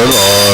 Lo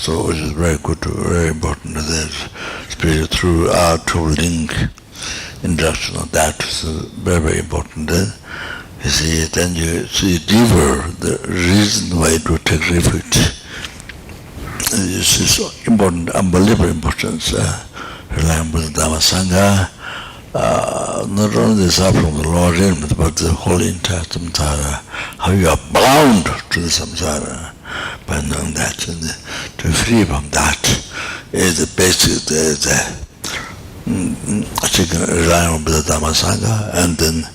So which is very good, very important that spirit through our true link, introduction of that is very, very important. You see, then you see deeper the reason why to take refuge. This is so important, unbelievable importance. Relying on the Dharma Sangha, not only the suffering of the Lord, but the whole entire samsara, how you are bound to the samsara. By knowing that, to be free from that is the basic, relying on the Dharma Sangha, and then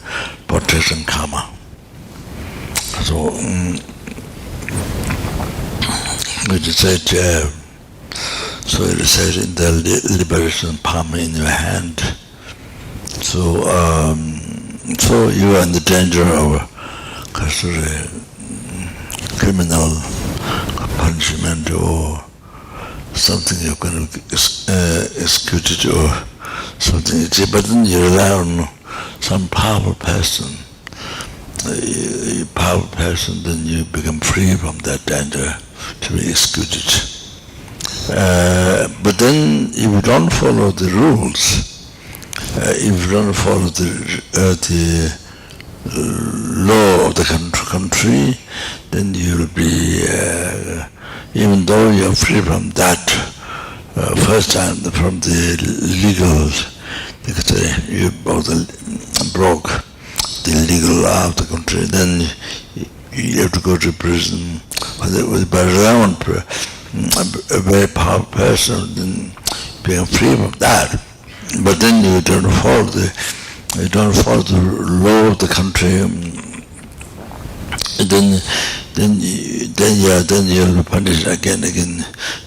protection karma. So, it said, so it says in the liberation palm in your hand. So, so you are in the danger of criminal punishment or something you're going to execute it or something. But then you rely on some powerful person. Then you become free from that danger to be executed. But then if you don't follow the rules, if you don't follow the law of the country, then you'll be, even though you're free from that first time, from the legal, you broke the legal law of the country, then you have to go to prison. But around a very powerful person, then being free from that. But then you don't follow the law of the country. Then you'll be punished again.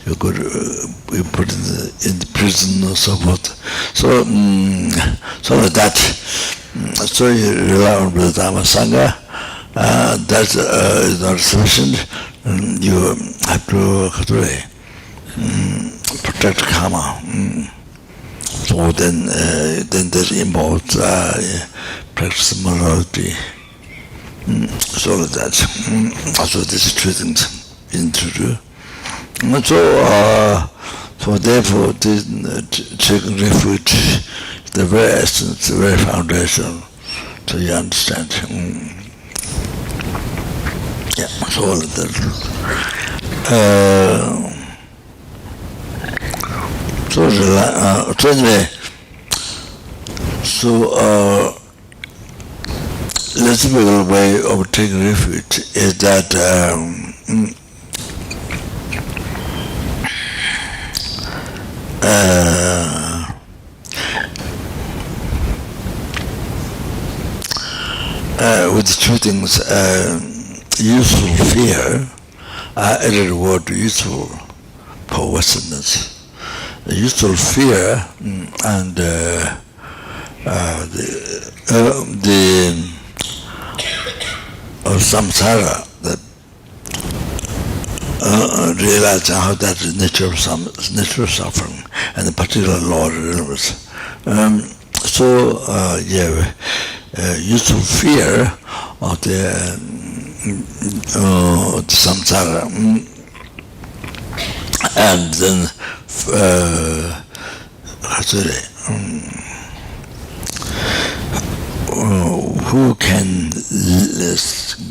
You put in the prison or so forth. So like that. So you rely on the Dharma Sangha. That is not sufficient. You have to protect karma. So then that involves practice morality. So like that. So these two things introduced. So therefore, taking refuge, the very essence, the very foundation. So you understand. Yeah, so all of that. So anyway, the typical way of taking refuge is that with the two things, useful fear, I added the word useful for Westerners. The useful fear and the samsara, that realizing how that is nature of suffering and the particular law of the universe. Useful fear of the samsara, and then who can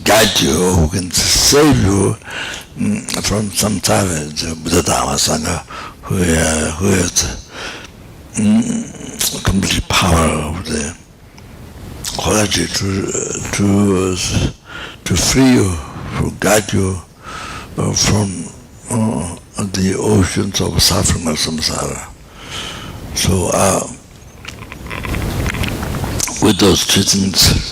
guide you, who can save you from samsara, the Dharma Sangha, who has complete power of the quality to free you, to guide you from the oceans of suffering of samsara. So with those two things,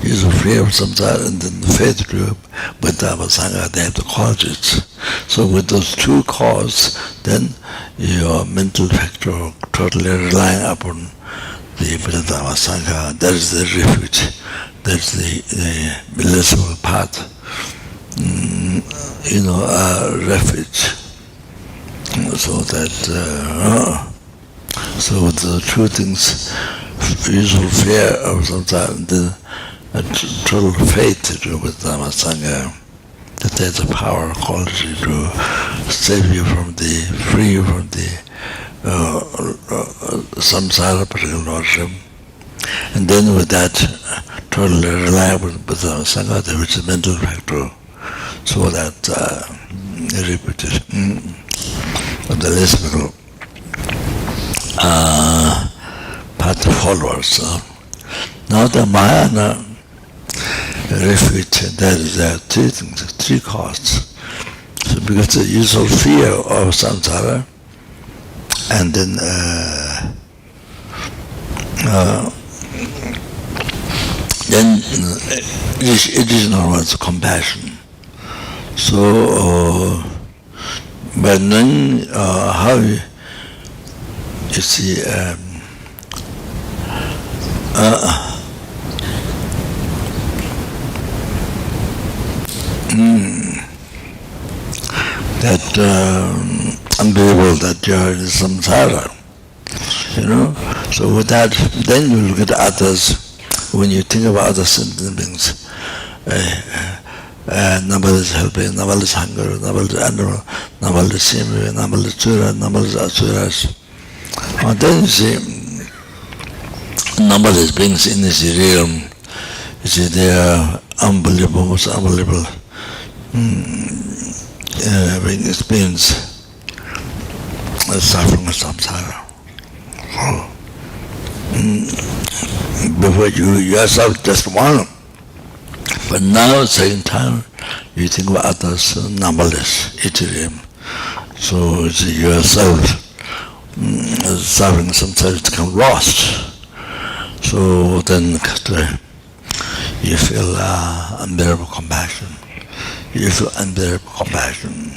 is free of samsara and then the faith group with Dharma Sangha, they have the qualities. So with those two causes, then your mental factor totally relying upon the Dharma Sangha. That is the refuge. That's the blissful path. Refuge. So that so the two things, usual fear of samsara and the total faith with Dharma Sangha, that there's a power, quality to save you from free you from the samsara, particular lordship. And then with that, totally reliable with Dharma Sangha, there is a mental factor, so that repeated the lesbical path followers. Now the Mahayana refuge, there is three things, three causes. So because the usual fear of samsara, and then it is not as compassion. So, but then how you see that unbelievable that you are in samsara, So with that, then you look at others. When you think about other sentient beings, nobody is helping, nobody is hunger, nobody is animal, nobody is simri, nobody is sura, nobody is asuras. Then you see, numberless beings in this realm, you see, they are unbelievable, most unbelievable being experience suffering of samsara. Before you yourself just one, but now same time you think about others numberless, ethereum. So it's yourself suffering samsara become lost. So then you feel unbearable compassion. You feel unbearable compassion.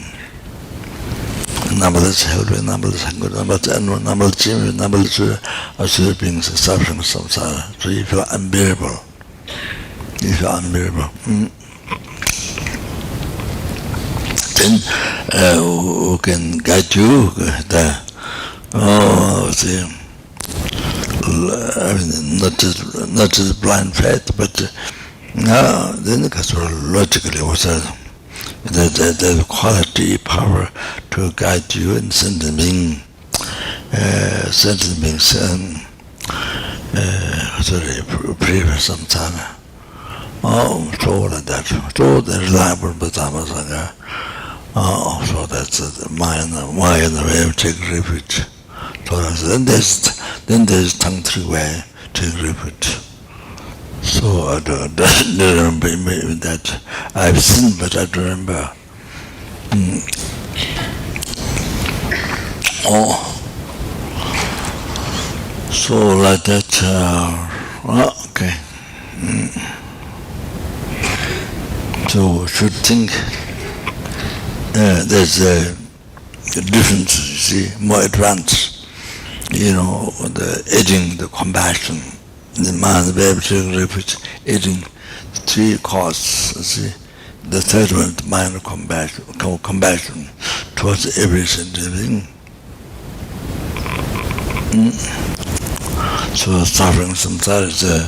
Numberless helping, numberless hunger, numberless animal, numberless children, numberless asura beings suffering samsara. So you feel unbearable. You feel unbearable. Then who can guide you? Not just blind faith, but then logically the quality, power to guide you in sentient beings, previous samsara. So like that. So the reliable Dharma Sangha. So that's the Mahayana way of taking refuge. So then there's tongue three way to refuge. So I don't remember that. I've seen, but I don't remember. So like that. Okay. So should think there's a difference. You see, more advanced. The aiding, the compassion. The mind, the way to refuge, aiding three causes. See, the third one, the mind of compassion towards every sentient being. So suffering samsara is a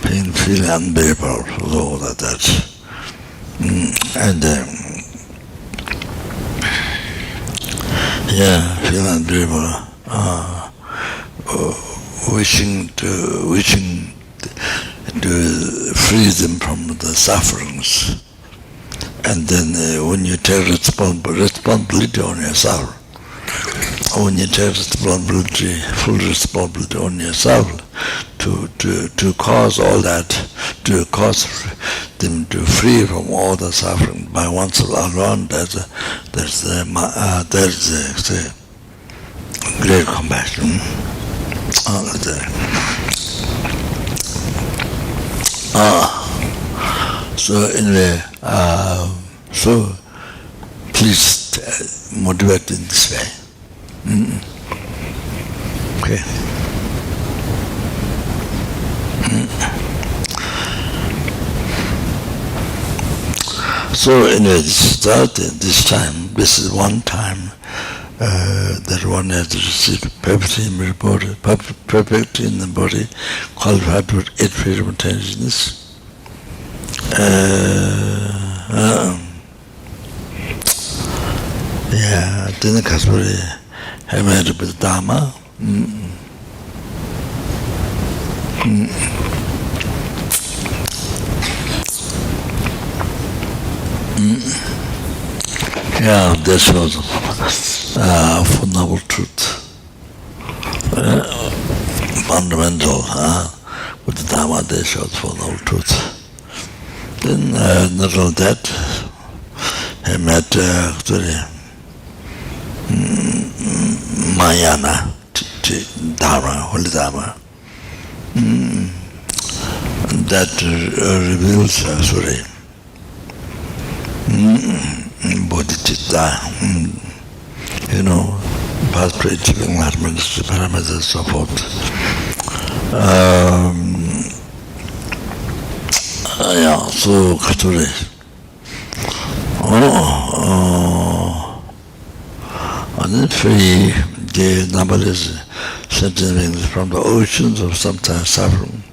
pain, feeling unbearable, so that. And feeling unbearable. Wishing to free them from the sufferings, and then when you take responsibility on yourself, full responsibility on yourself to cause all that, to cause them to free from all the suffering by oneself alone, there's the great compassion. So anyway, so please motivate in this way. Okay. So anyway, this time, this is one time that one has received perfectly in the body, perfect in the body, qualified with 8 freedom of intelligence. Then the Kaspari have met with Dharma. That shows fundamental truth, fundamental. With the Dharma, that shows fundamental truth. Then, not only that, I met Mahayana, Dharma, holy Dharma. That reveals bodhicitta, past spiritual enlightenment, parameters, and so forth. So Katuri. And then free the numberless sentient from the oceans of sometimes suffering,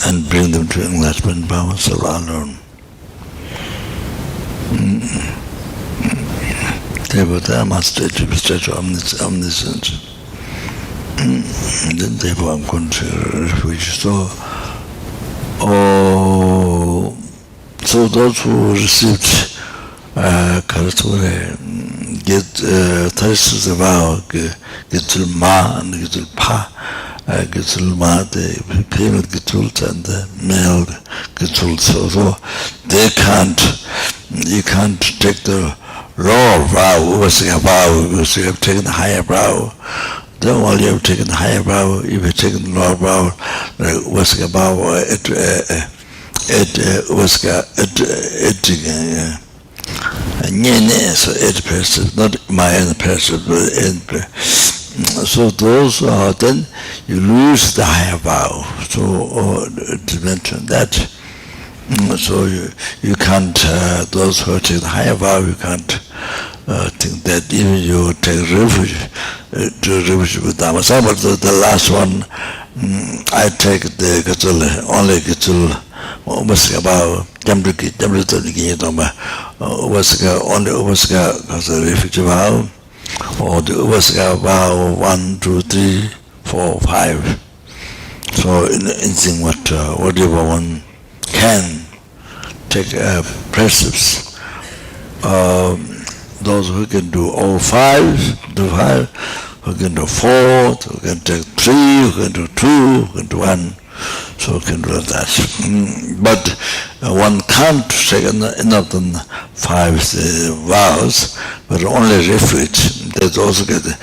and bring them to enlightenment by oneself alone. Therefore, master to omniscience. Then therefore I'm going to refuge. So those who received Karature get touches the vow, get to Ma and get to Pa, get to Ma, the female Getul and the male Getul. So they you can't take the lower brow, was a vow, because you have taken the higher brow. Then while you have taken the higher brow, you have taken the lower brow, was a vow, it was so it person, not Mahayana person, but so those are then you lose the higher vow. So to mention that, so you can't those who take the higher vow, you can't think that even you take refuge to refuge with Dharma. But the last one, I take the Gatul, only Gatul. Was about Jambriki, was only Uvaska as a refuge vow, or the Uvaska vow 1, 2, 3, 4, 5. So anything whatever one can take precepts. Those who can do all 5, do 5, who can do 4, who can take 3, who can do 2, who can do 1. So can do that. But one can't take enough than 5 vows, but only refuge. There's also get the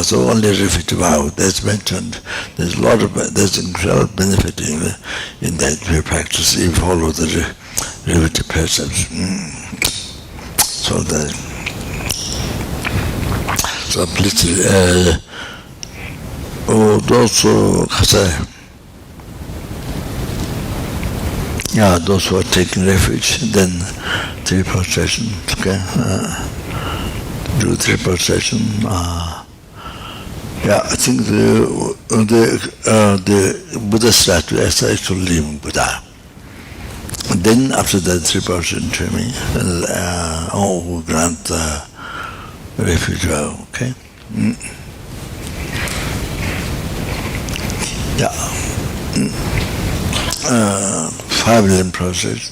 so only refuge vow. That's mentioned. There's a lot of incredible benefit in that we practice if you follow the refuge precepts. So please those those who are taking refuge, then 3 prostrations, okay? Do 3 prostrations. I think the Buddha statue is actually living Buddha. And then after that 3 prostrations to me, who grant refuge, okay? 5 limb process.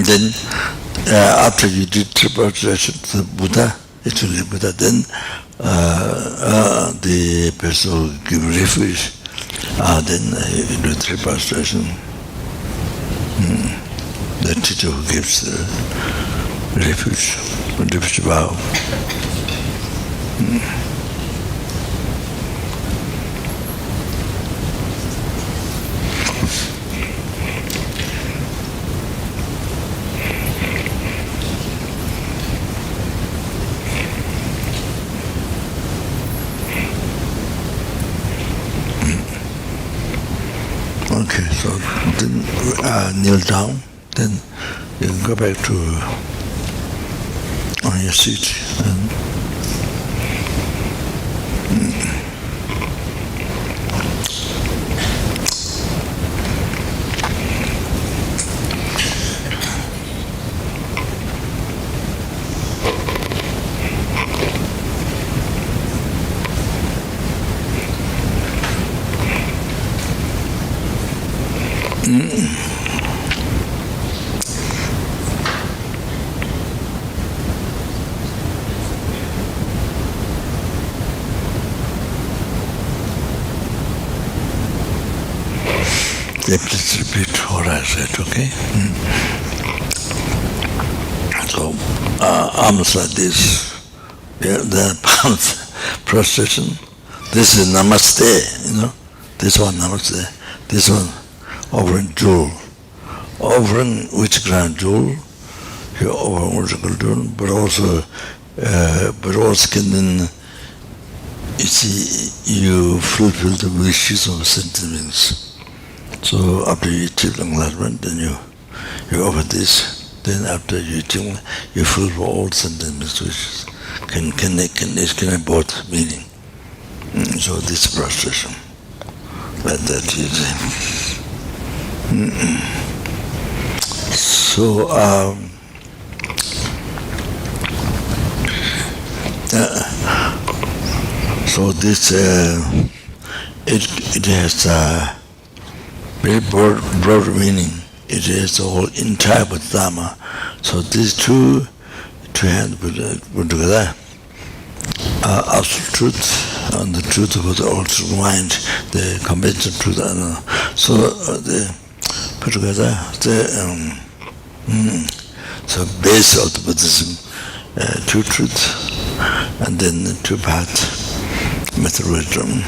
Then after you did prostration to the Buddha, actually Buddha, then the person who give refuge, then you do 3 prostration. The teacher who gives the refuge vow. Okay, so then kneel down, then you can go back to on your seat. And Please repeat what I said, okay? So, arms like this, the prostration. This is namaste, This one namaste. This one offering jewel. Offering which grand jewel? You offer musical jewel, but also can then, you see, you fulfill the wishes of sentiments. So after you achieve enlightenment, then you offer this. Then after you achieve, you fulfill all sentiments wishes. Can have both meaning. So this prostration, like that you say. So this it has a very broad meaning. It has the whole entire Dharma. So these two hands put together, absolute truth and the truth of the ultimate mind, the conventional truth. So they put together so base of the Buddhism, two truths, and then two paths, method wisdom.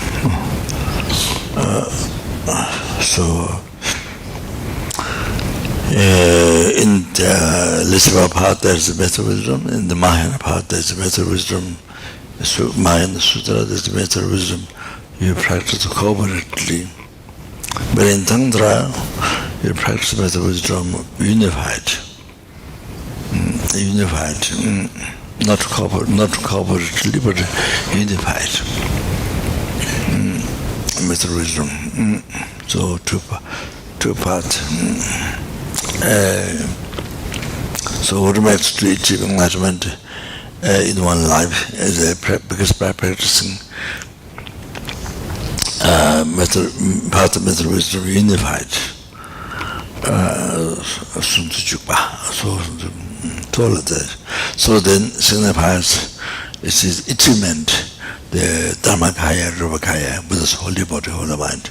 In the Lisva path there's the method wisdom, in the Mahayana path there's the method wisdom, Mahayana Sutra there's the method wisdom. You practice cooperatively. But in Tantra, you practice the method wisdom unified. Not cooperatively, but unified. Method wisdom. So two parts. So what makes to achieve enlightenment in one life is because by practicing path of method wisdom unified. So then signifies it is achievement, the Dharma Kaya, Rupa Kaya, Buddha's holy body, holy mind.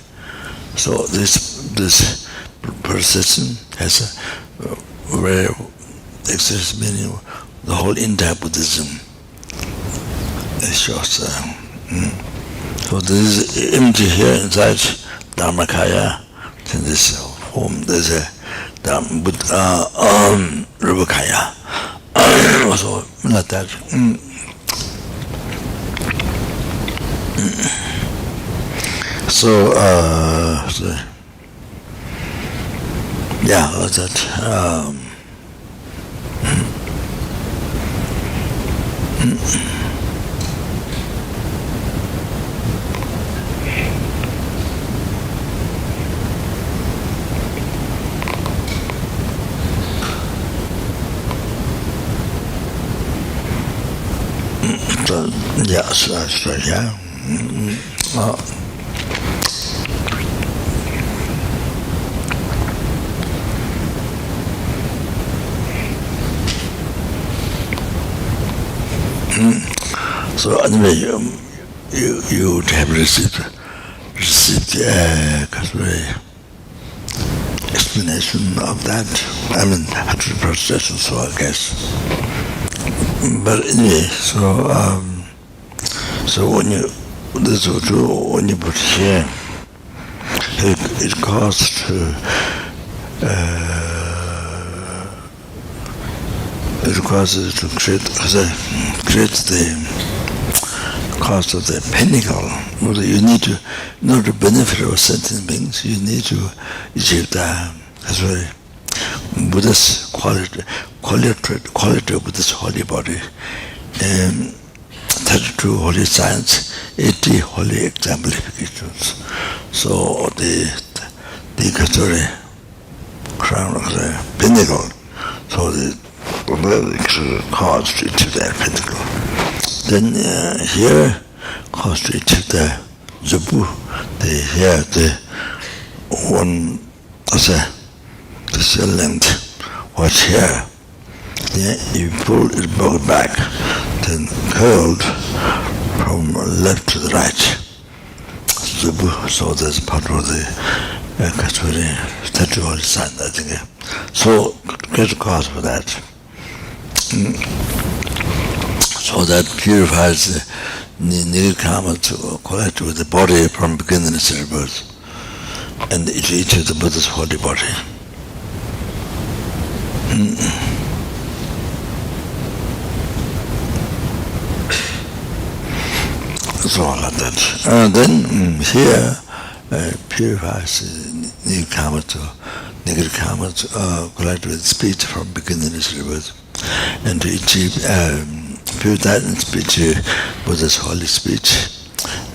So this procession has a very excess meaning. The whole entire Buddhism shows. So this is empty here inside Dharma Kaya. In this form, there's a Rupa Kaya. So like that. So yeah, what's that? So yeah. So anyway, you would have received explanation of that. I mean, actually prostration, so I guess. But anyway, so when you put here, it causes to create the cost of the pinnacle. You need to, in order to benefit of sentient beings, you need to achieve the Buddha's quality of Buddha's holy body, 32 holy science, 80 holy exemplifications. So the crown of the pinnacle, so the cause to achieve that pinnacle. Then here, cause to achieve the zabu, the one this length, what's here, then you pull it back, then curled from left to the right. So that's part of the statutory sign, I think. So get a cause for that. So that purifies the nirkama to collect with the body from beginningless rebirths and each of the Buddha's holy body. So like that. Then here purifies nirkama to nirkama to collect with speech from beginningless rebirth and to achieve purify in speech Buddha's holy speech.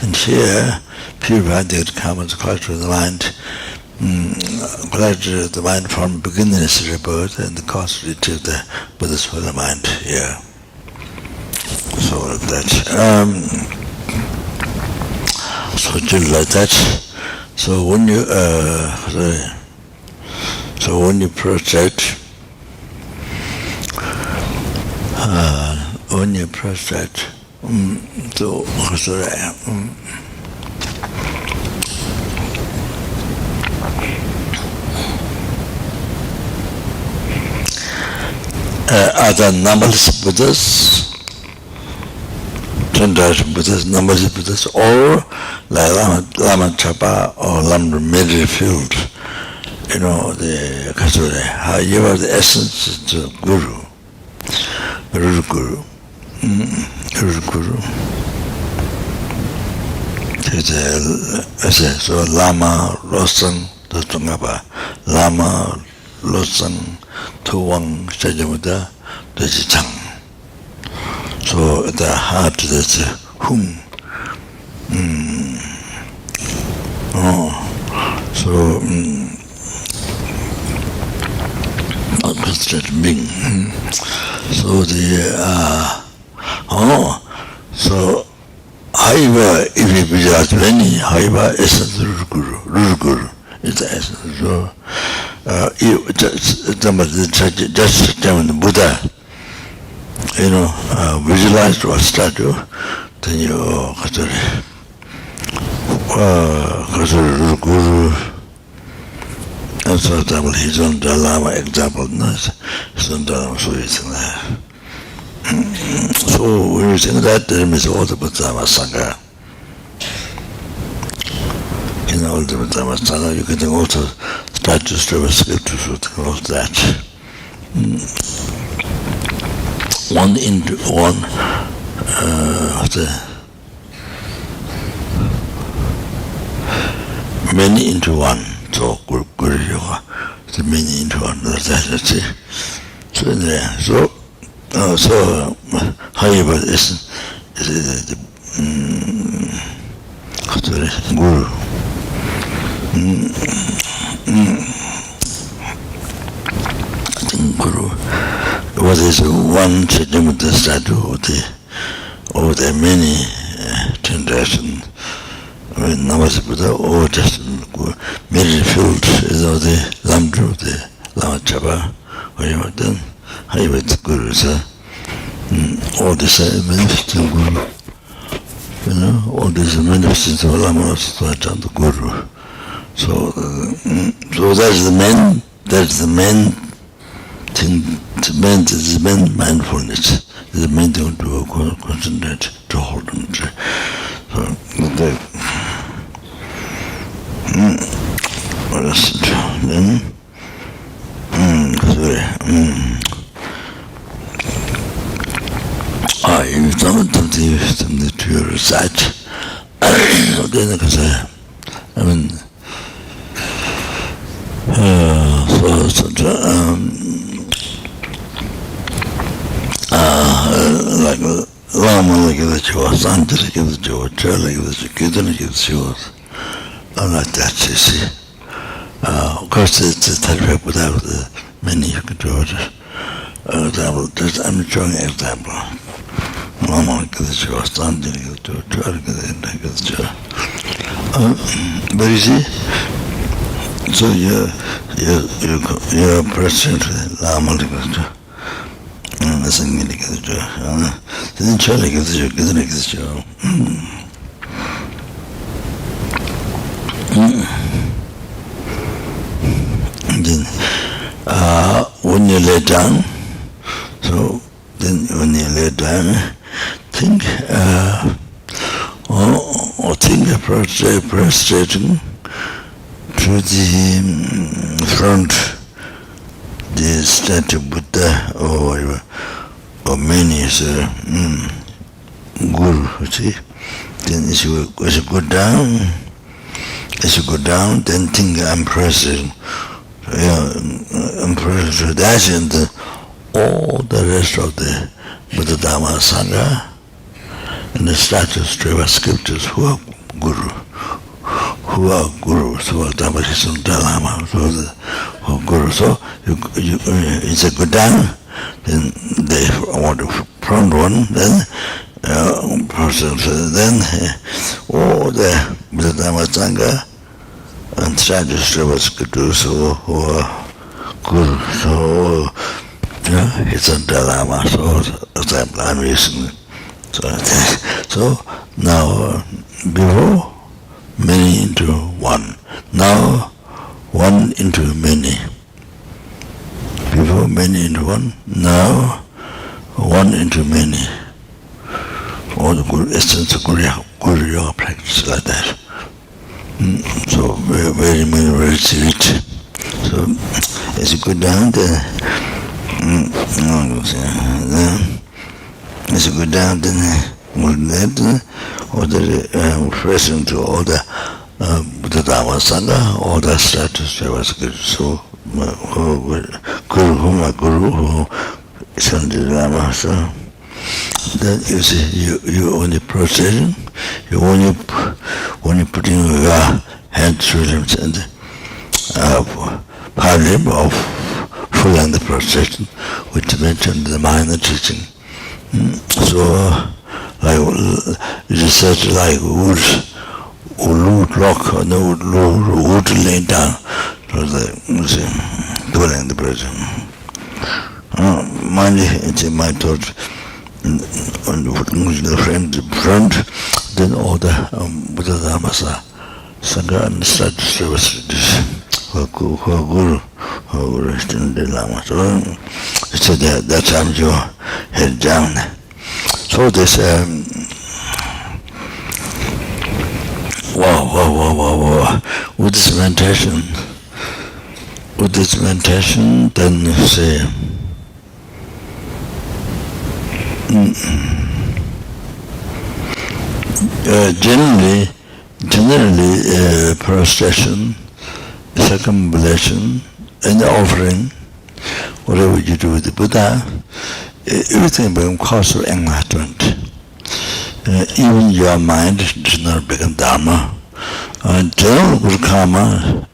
And here purify nirkama to collect with the mind, collect the mind from beginningless rebirth and the cause to achieve the Buddha's holy mind here. So like that. So just like that. So when you prostrate, other numberless Buddhas, 10,000 Buddhas, numberless Buddhas, or like Lama Chapa or lamrim field, the Kasura, however the essence is the Guru, Guru. So Lama, Losang, Tostangaba, Lama, Losang, Tuwang, Shajamuda, Dajichang. So the heart is Hum. So concentrate being. So so however, if you visualize many, however, essence Guru is the essence. So you just the Buddha, visualize or statue, then you Guru. And for example, his own Dharma example, his own Dharma, so it's in there. So when you think that, there means all the Dharma Sangha. In all the Dharma Sangha, you can also start to struggle scriptures with all that. One into one, many into one. So Guru Yoga, the many into one. That's it. So there. So however, is the Guru. Guru. What is one Chidimata statue or the many 10,000 numbers Buddha, or just many field is all the lamrim, the Lama Chapa, whatever then, however the Guru is all this manifesting Guru. All these manifestations of Lama also the Guru. So that's the main thing, the main mindfulness, the main thing to concentrate, to hold on to. So what else? Then you don't something to your recite. Then I mean, like Lama like the Chua, Santa like the Chua, Chair like the Chikitan like the Chua. I like that, you see. Of course, it's a type without many you can do it. Example, I'm showing an example. Lama like the Chua, Santa like the Chua, Chair like the Chua. But you see, So you're present Lama Sangha then Charlie gets you, then when you lay down, so then when you lay down, think think of prostrating to the front, the statue Buddha or many Guru, see. Then as you go down, then think I'm present. I'm present. That's in all the rest of the Buddha Dharma Sangha and the statues, scriptures who are gurus, who are Dharma Dharma, who are gurus. So you say go down, then they want to front one, then then all the Buddha Dharma Sangha and statues, scriptures who are gurus, so it's a dilemma, so example I'm using. So now before many into one, now one into many. Before many into one, now one into many. All the good essence of Guru Yoga practice like that. So very many words to it. So as you go down there, as you go down, then all the referring to all the Buddha Dharma Sangha, all the status there was good. So Guru, who Sangha Dharma, so then you see you only prostration, you only putting your hand through them and parim of full and the prostration, which mentioned in the Mahayana teaching. So, like research like wood rock or no wood laying down for the dwelling the person. Mind it's in my thought on the front, then all the Buddha Dharma Sangha and start service Guru Lama. So that time you head down. So this wow. With this meditation, then you say generally prostration, circumambulation, and the offering, whatever you do with the Buddha, everything becomes cause of enlightenment. Even your mind does not become Dharma. General good karma,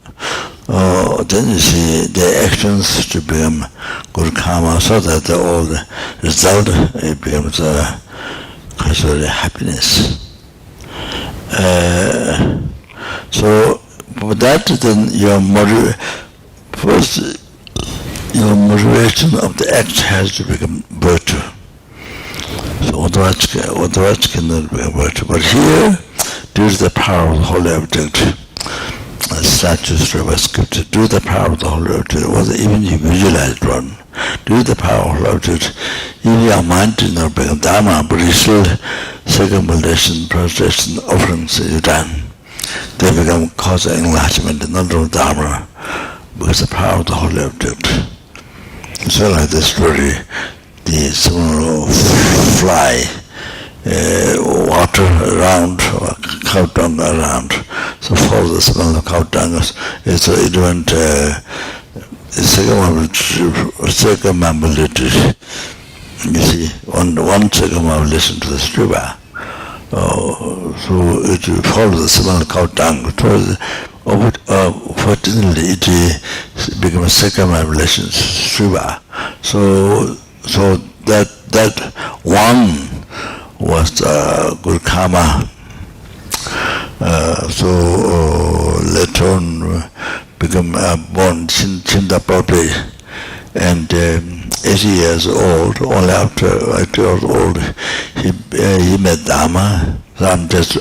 then you see the actions to become good karma, so that all the result it becomes cause of happiness. So for that, then your motivation of the act has to become virtue. So otherwise cannot become virtue. But here, due to the power of the holy object, statues, scripture, due to the power of the holy object, or even you visualize one, due to the power of the holy object, even your mind did not become Dharma, but you still circumambulation, prostration, offerings you done. They become cause of enlightenment, not of Dharma, because the power of the holy object. So like this story, the someone fly, water around, or cow dung around. So follow the smell of cow dung. So it went circumambulated. You see, one circumambulation to the striba. So it follows the smell of cow dung. Fortunately, it becomes a circumambulation striba. So that one was good karma. So later on become born Chinda Papi, and 80 years old, only after 80 years old, he met Dharma. So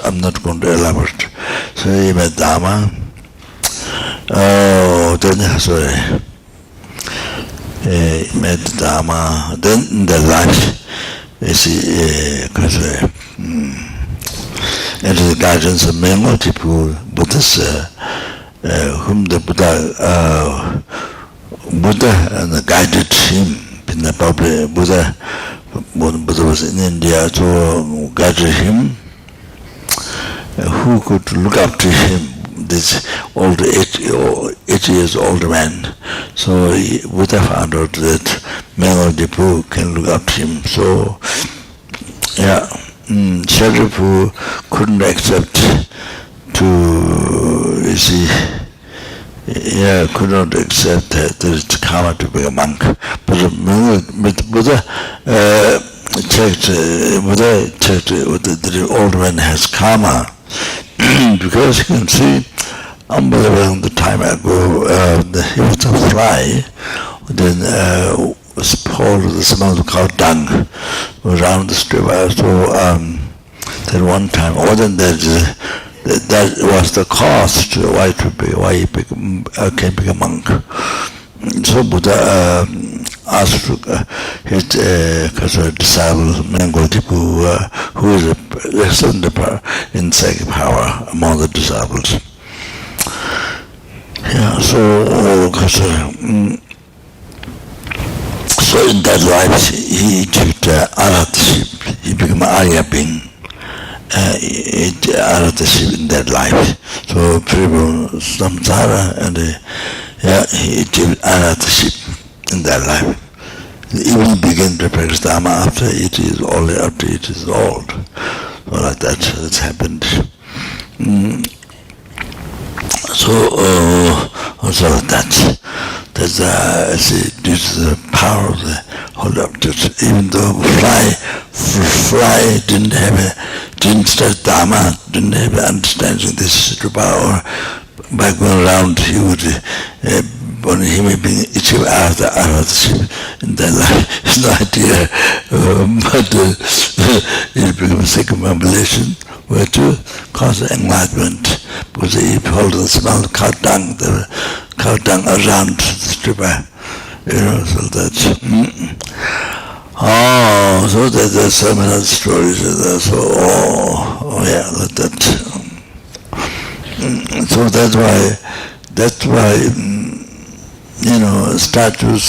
I'm not going to elaborate. So he met Dharma. He met Dharma. Then in the life, into the guidance of multiple Buddhists, whom the Buddha guided him. In the public, when Buddha was in India, so guided him. Who could look up to him? This old 80 years old man. So Buddha found out that Mengeldipu can look up to him. So yeah, Sharipu couldn't accept could not accept that there is karma to be a monk. But Buddha checked the old man has karma. Because you can see, unbelievable the time ago, he was a fly, then was poured the smell of cow dung around the strip. So that one time, more than that, that was the cost why he can become a monk. So Buddha asked his disciple Mengeldipu, who is a excellent in psychic power among the disciples. Yeah, so in that life he achieved Arhatship. He became an Arya being. Arhatship in that life. So purifies samsara, and he achieved Arhatship in that life. Even begin to practice Dharma after it is old. So like that, it's happened. Also that's due to the power of the Holy Object. Even though fly didn't start Dharma, didn't have understanding this power, by going around he would when he may be achieve Arhatship in that life. It's no idea, but it becomes circumambulation, where to cause enlightenment, because he holds the smell of cow dung around the stripper, so that's so there's so many other stories, so like that. So that's why statues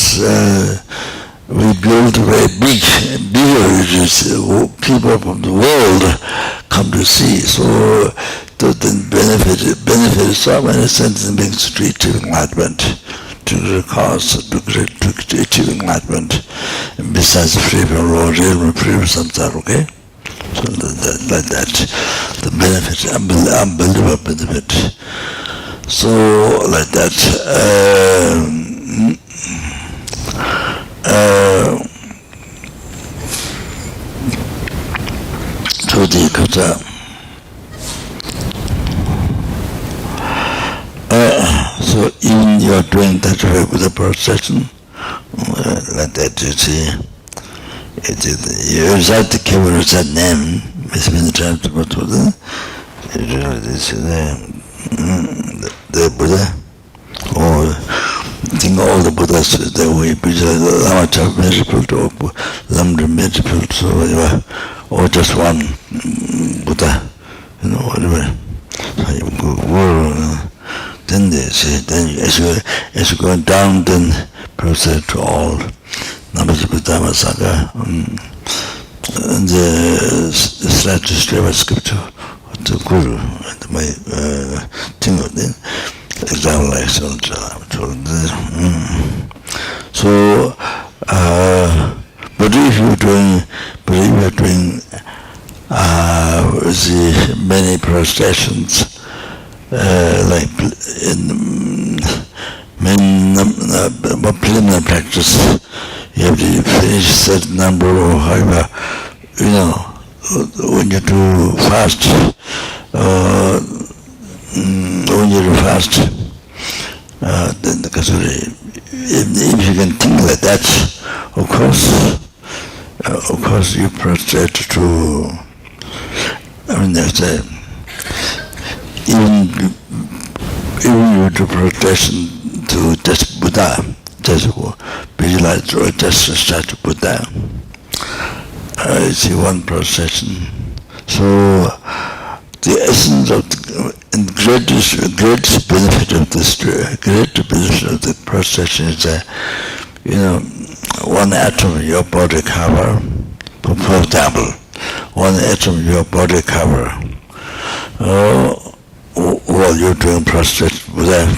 we build very bigger religions, people from the world come to see. So to then benefit so many sentient beings to achieve enlightenment, to the cause, to achieve enlightenment, besides free from raw realm, free from samsara, okay? So like that, the benefit, unbelievable benefit. So like that, so the kata, so even you are doing that way with the prostration, like that you see, you recite the keyword, recite name, it's been trying to go to the Buddha, or think all the Buddhas that we visualize, Lama Chap Medipult or lamrim Medipult, so or just one Buddha, whatever. So you go, then they say, then as you go down, then proceed to all Namajipa Dharma Sangha, and the slight history of scripture, the Guru, and my thing of them, example like so, but if you're doing many prostrations, like in preliminary practice, you have to finish a certain number or however, when you do fast, because if you can think like that, of course you prostrate to, there's even you do prostration to just Buddha, just visualize or just start to Buddha. It's one prostration. So the essence of the greatest benefit of this, greatest benefit of the prostration is that, one atom your body cover, for example, one atom your body cover, while you're doing prostration with that.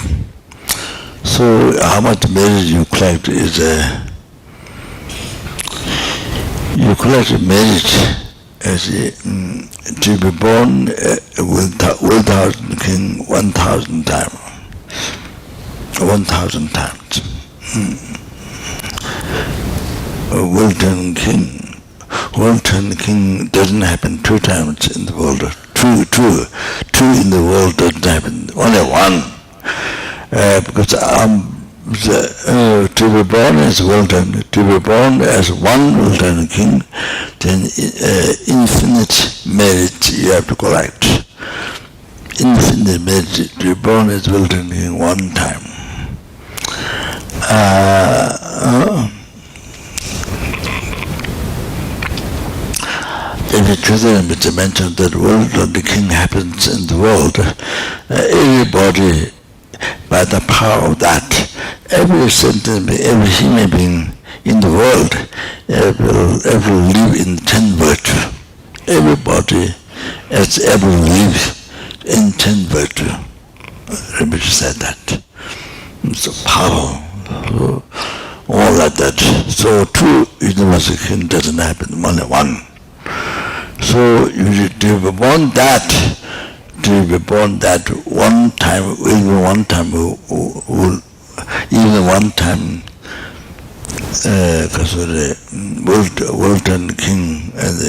So how much merit you collect is you collect merit as to be born without king 1,000 times. 1,000 times. Wilton king doesn't happen 2 times in the world. Two in the world doesn't happen. Only one. Because to be born as Wilton, to be born as one Wilton king, then infinite merit you have to collect. Infinite merit to be born as Wilton king one time. In the Trinity dimension that world of the king happens in the world, everybody, by the power of that, every sentient, every human being in the world ever live in 10 virtue. Everybody has ever lived in 10 virtue. Rinpoche said that. It's a power. All like that. So 2 universal king doesn't happen, only one. So you to be born that one time, even one time, because Wilton king and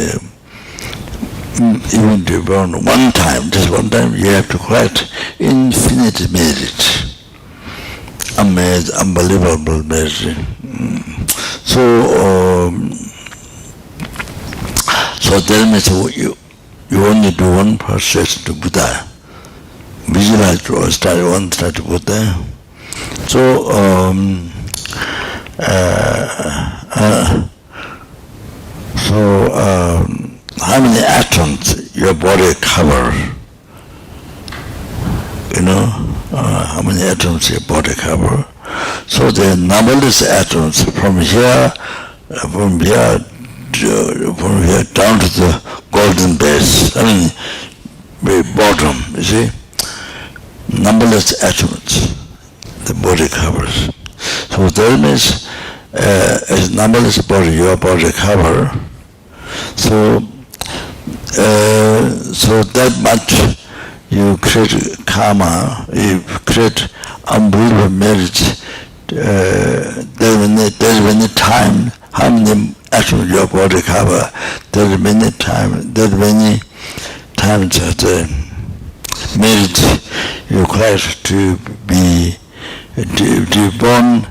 even to be born one time, just one time, you have to collect infinite merit. Amazing, unbelievable merit. So that means you only do one prostration to Buddha. Visualize or start to Buddha. So how many atoms your body cover? How many atoms your body cover? So there are numberless atoms from here down to the golden base, very bottom, you see, numberless atoms the body covers. So that means as numberless body, your body cover, so that much you create karma, you create unbelievable merit. There's many time, how many atoms your body cover, there's many times that merit you collect to be born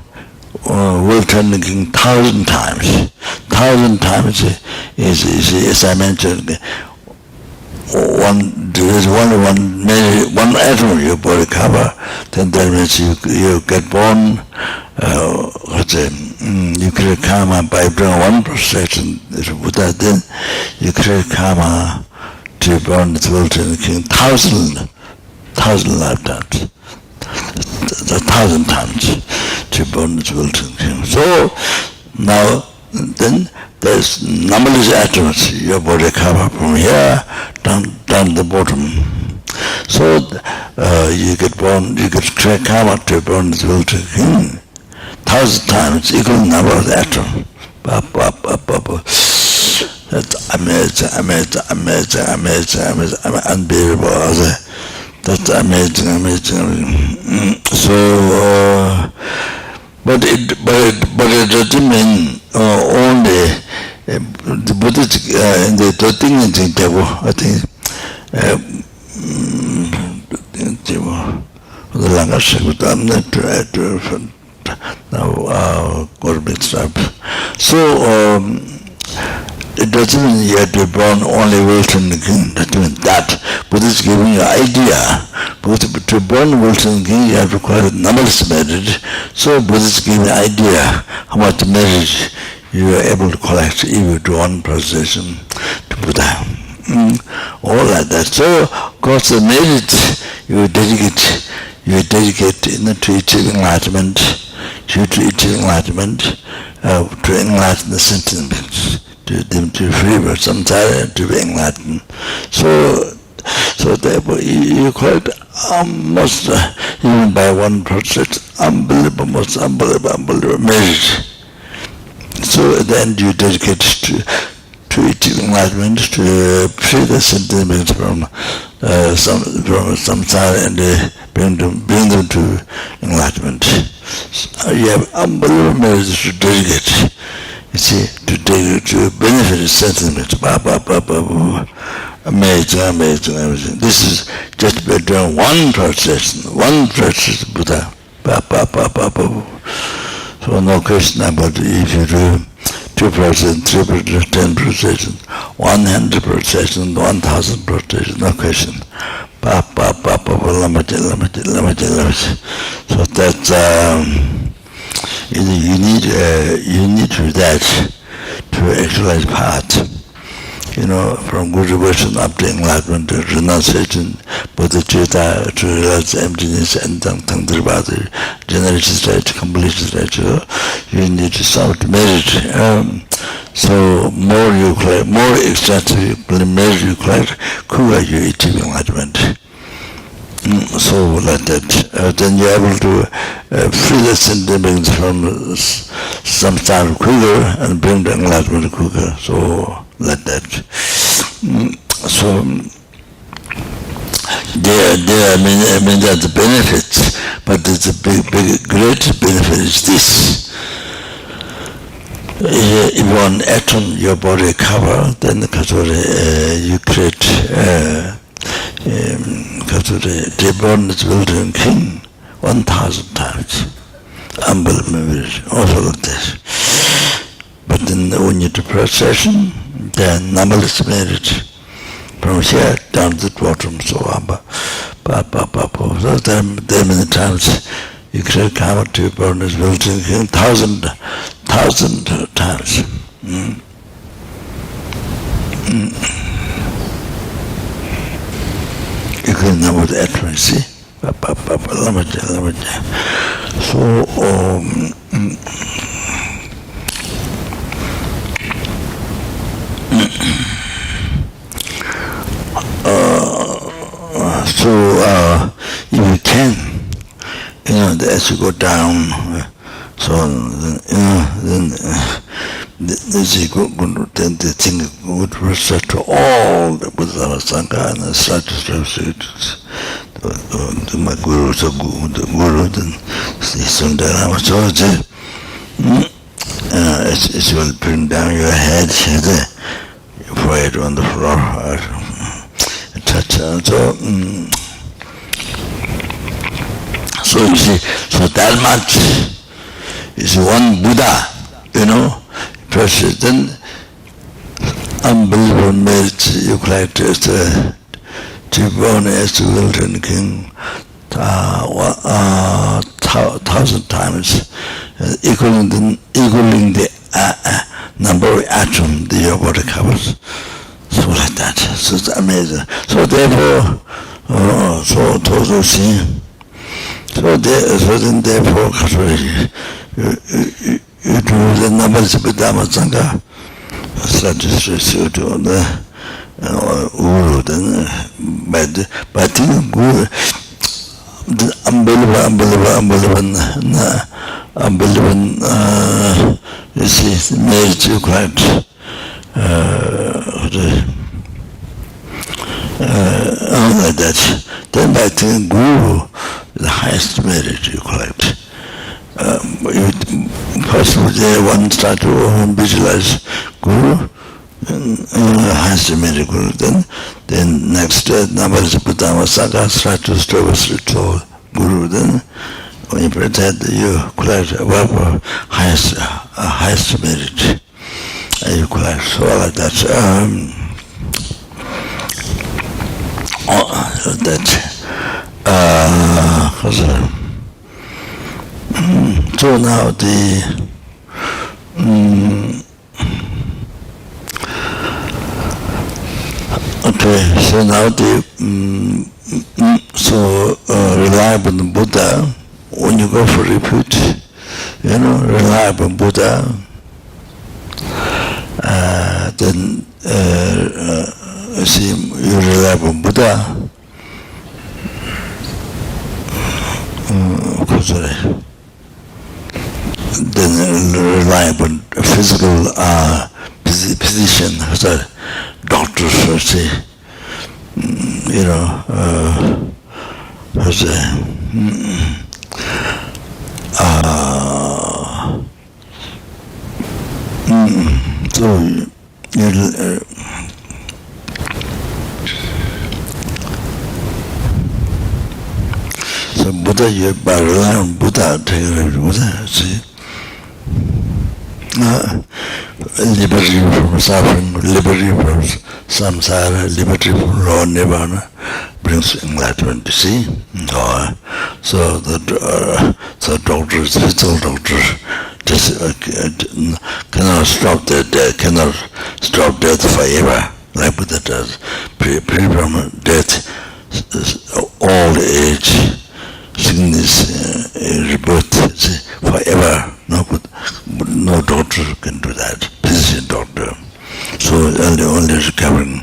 Wilton king 1,000 times. 1,000 times is as I mentioned, there is only one atom your body cover, then that means you get born, you create karma by doing one prostration to Buddha, then you create karma to be born as Wilton king 1,000 lifetimes. 1,000 times to be born as Wilton king. So now then there's numberless atoms your body cover from here down the bottom. So you get create karma to be born as Wilton king 1,000 times equal number of atoms. That's amazing, unbearable. That's amazing. So, but it doesn't mean only the Buddhist in the thing in the I think the language I'm not now got mixed up. So it doesn't mean you have to be born only Wilson King. That means that. But it's giving you an idea. Because to born Wilson King, you have to quite numberless merit. So Buddhists give an idea how much merit you are able to collect if you do one prostration to Buddha. All like that. So, of course, the merit you dedicate to achieving enlightenment, to achieve enlightenment, to enlighten the sentient beings, to them to free from samsara, to be enlightened. So therefore, you quite almost, even by one process, unbelievable merit. So at the end you dedicate to achieve enlightenment, to free the sentient beings from samsara and bring them to enlightenment. So you have unbelievable merit to dedicate. You see, to benefit the sentient beings. Amazing, everything. This is just by doing one prostration Buddha. So no question about if you do 2%, 3%, 10%, 100%, 1,000%, no question. So that's you need to that to actualize path. From good devotion up to enlightenment, to renunciation, bodhicitta, to realize emptiness and tangdrivada, generation stage, completion stage, you need to start merit. So more extensive merit you collect, quicker you achieve enlightenment. So like that, then you're able to free the sentient beings from samsara quicker and bring the enlightenment quicker. So like that. So there are many other benefits, but there's a great benefit is this. If one atom your body cover, then you create reborn is Wilton King 1,000 times. Unbelievable, also like this. But then when you do prostration, then numberless merit from here down to the bottom, so so there are many times you create karma to burn as Wilton King 1,000 times. You can number the attributes, see? So, if you can, as you go down, then the thing would research to all the Buddha Sangha and the statues, my guru, the guru, then Sundara, so as you will bring down your head, your forehead on the floor, touch, so you see, so that much is one Buddha, precious, then unbelievable merit you collect to born as Wilton King 1,000 times, equaling the number of atoms that your body covers. So like that. So it's amazing. So therefore, therefore, you do the numbers of the Dharma Sangha, statistics you do the Guru, then by thinking Guru, the unbelievable, you see, merit you collect, like that. Then by thinking Guru, the highest merit you collect. First of all, one start to visualize Guru, highest merit Guru. Then next, numbers of Dharma Sangha start to establish Guru. Then when you pray that, you collect whatever highest merit. You collect so like that. So now so now rely upon the Buddha. When you go for refuge, rely upon Buddha. Then see, you rely upon Buddha. Then rely upon physical physician, doctors, say, so Buddha, you by relying on Buddha, take Buddha, see. Liberty from suffering, liberty from samsara, liberty from raw nirvana brings enlightenment, you see. So doctors, physical doctors, just cannot stop their death, cannot stop death forever, like Buddha does. Pre-Brahma death, old age, sickness, rebirth, forever. No doctor can do that. Physician doctor. So only recovering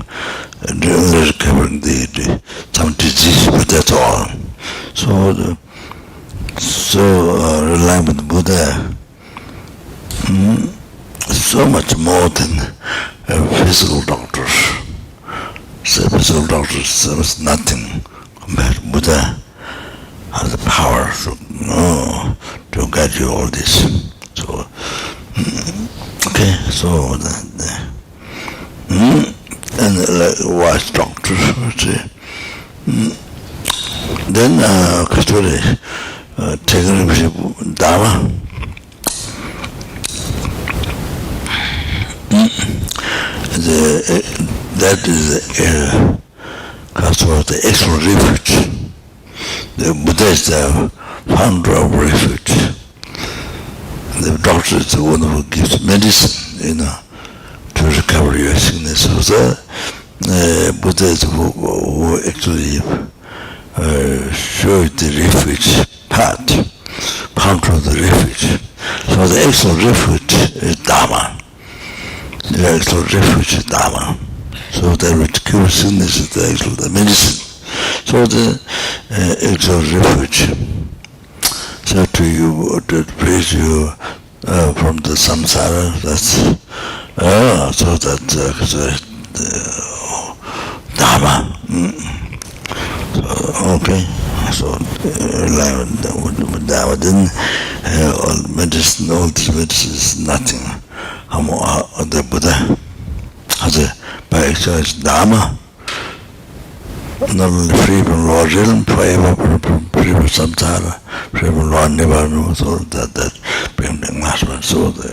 some disease, but that's all. So relying on the Buddha, so much more than physical doctors. So physical doctors, there was nothing compared to Buddha. Has the power to guide you all this. So and like wise doctors, then taking Dharma. That is the actual refuge. The Buddha is the founder of refuge. The doctor is the one who gives medicine, to recover your sickness. So the Buddha is who actually showed the refuge path, founder of the refuge. So the actual refuge is Dharma. The actual refuge is Dharma. So that which cures sickness is the medicine. So the actual refuge. So to praise you from the samsara, that's so that Dharma. So rely on Dharma. Then all medicine, all this medicine is nothing. The Buddha has by exercise Dharma. Not only free from raw realm, forever free from samsara, free from raw nirvana, so that brings enlightenment. So the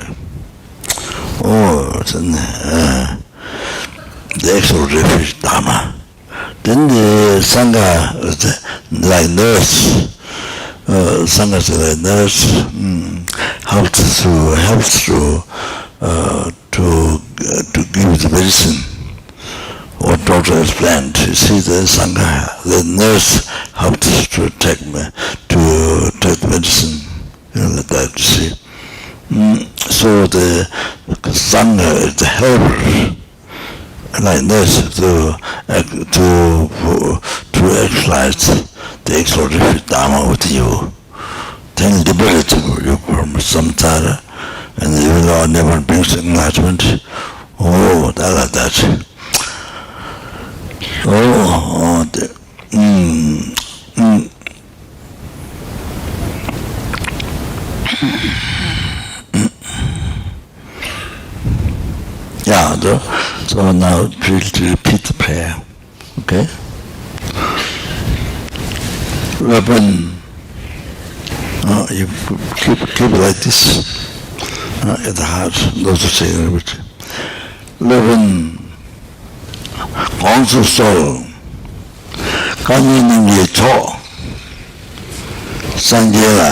actual refuge Dharma. Then the Sangha is like nurse. Sangha is like nurse, helps to give the medicine. What doctor has planned. You see, the Sangha, the nurse helps to take medicine, like that, you see. So the Sangha is the helper, like nurse, to actualize the actual refuge Dharma with you. Then liberate you from samsara, and you will never bring enlightenment. That like that. So now please repeat the prayer. Okay? Weapon You keep it like this at the heart. Those are saying Rinpoche. Live in Gongsu soul. Kanyin Ye Cho. Sangha.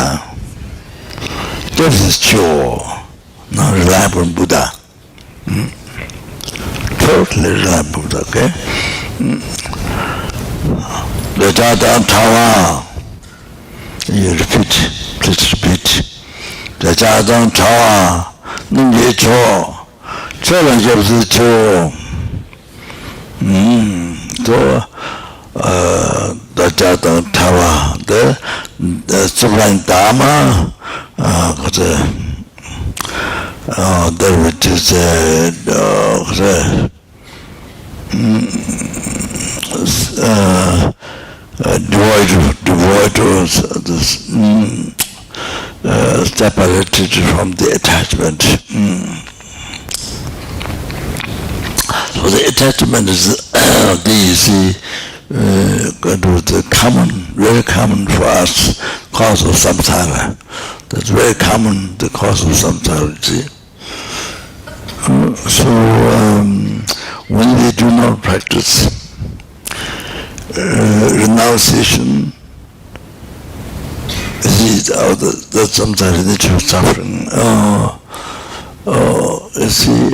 This is Cho. Not reliable Buddha. Totally reliable Buddha, okay? The Jada Tawa. You repeat, please repeat. The Jada Tawa. Nungi Cho. Cho la jebsi Cho. The Jada Tawa. The sublime Dharma. There which is devoid of this separated from the attachment. So the attachment is the common, very common for us, cause of samsara. That's very common, the cause of samsara, see. So when we do not practice renunciation, that's samsara, nature of suffering. You see,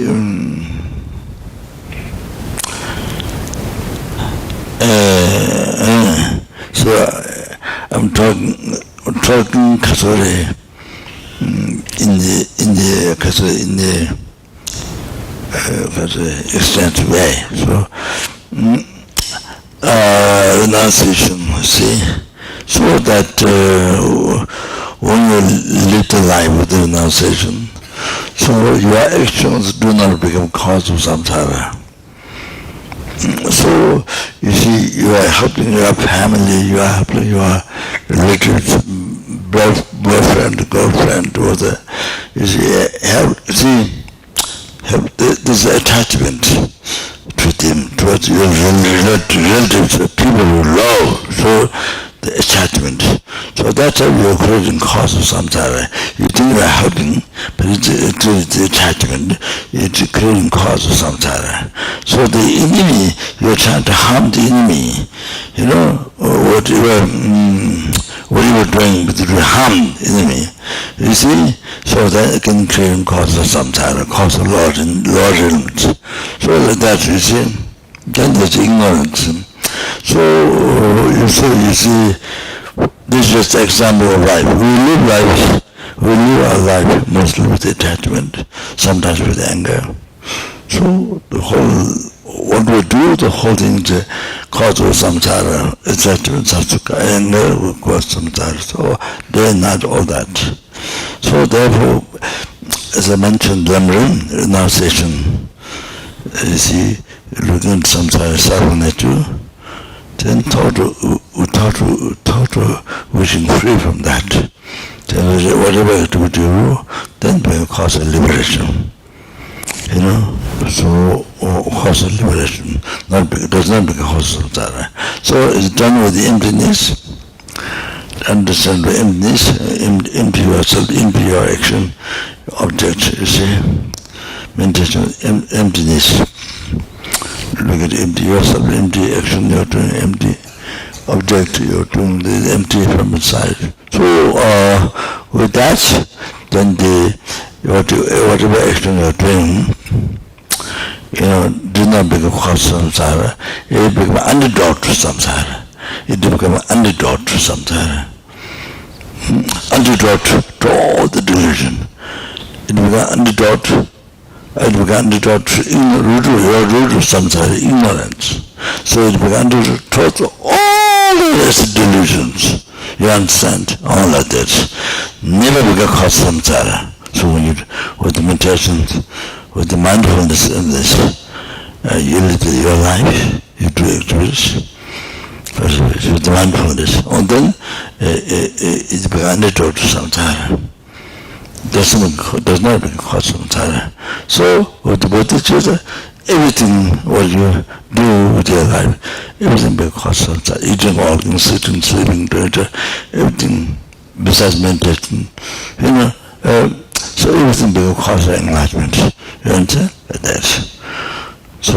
so I'm talking Kasore in the extent way. So renunciation, see, so that when you live the life with the renunciation, so your actions do not become cause of samsara. So, you see, you are helping your family, you are helping your relatives, boyfriend, girlfriend, whatever. You see, there's attachment to them, towards your relatives, people you love. So, the attachment. So that's how you're creating cause of samsara. You think you're helping, but it's the attachment. It's creating cause of samsara. So the enemy, you're trying to harm the enemy. You know, what you were doing, but you harm the enemy. You see? So that can create cause of samsara, cause of Lord elements. So like that, you see? Then there's ignorance. So you see, this is just an example of life. We live our life mostly with attachment, sometimes with anger. So what we do, the whole thing is cause of samsara, attachment, sasuka, anger will cause samsara. So day and night, all that. So therefore, as I mentioned, lamrim, renunciation, you see, looking at samsara, suffering nature, then total wishing free from that. Then whatever we do, then we cause a liberation. You know, so cause a liberation. Does not become cause of samsara. So it's done with the emptiness. Understand the emptiness, empty yourself, empty your action, object, you see. Meditation, emptiness. Look at empty yourself, empty action you're doing, empty object you're doing, the empty from inside. So with that, then whatever action you're doing, does not become cause of samsara. It becomes antidote to samsara. It becomes antidote to samsara. Antidote to all the delusion. It becomes antidote. It began to root of samsara, ignorance. So it began to total all the rest delusions. You understand? All of that. Never become cause samsara. So when with the meditation, with the mindfulness in this, you live your life, you do activities, with the mindfulness. And then it began to total samsara. Does not become cause of samsara. So, with the bodhicitta, everything what you do with your life, everything becomes cause of samsara. Eating, walking, sitting, sleeping, doing everything besides meditation, so everything becomes cause enlightenment. You understand? Like that. So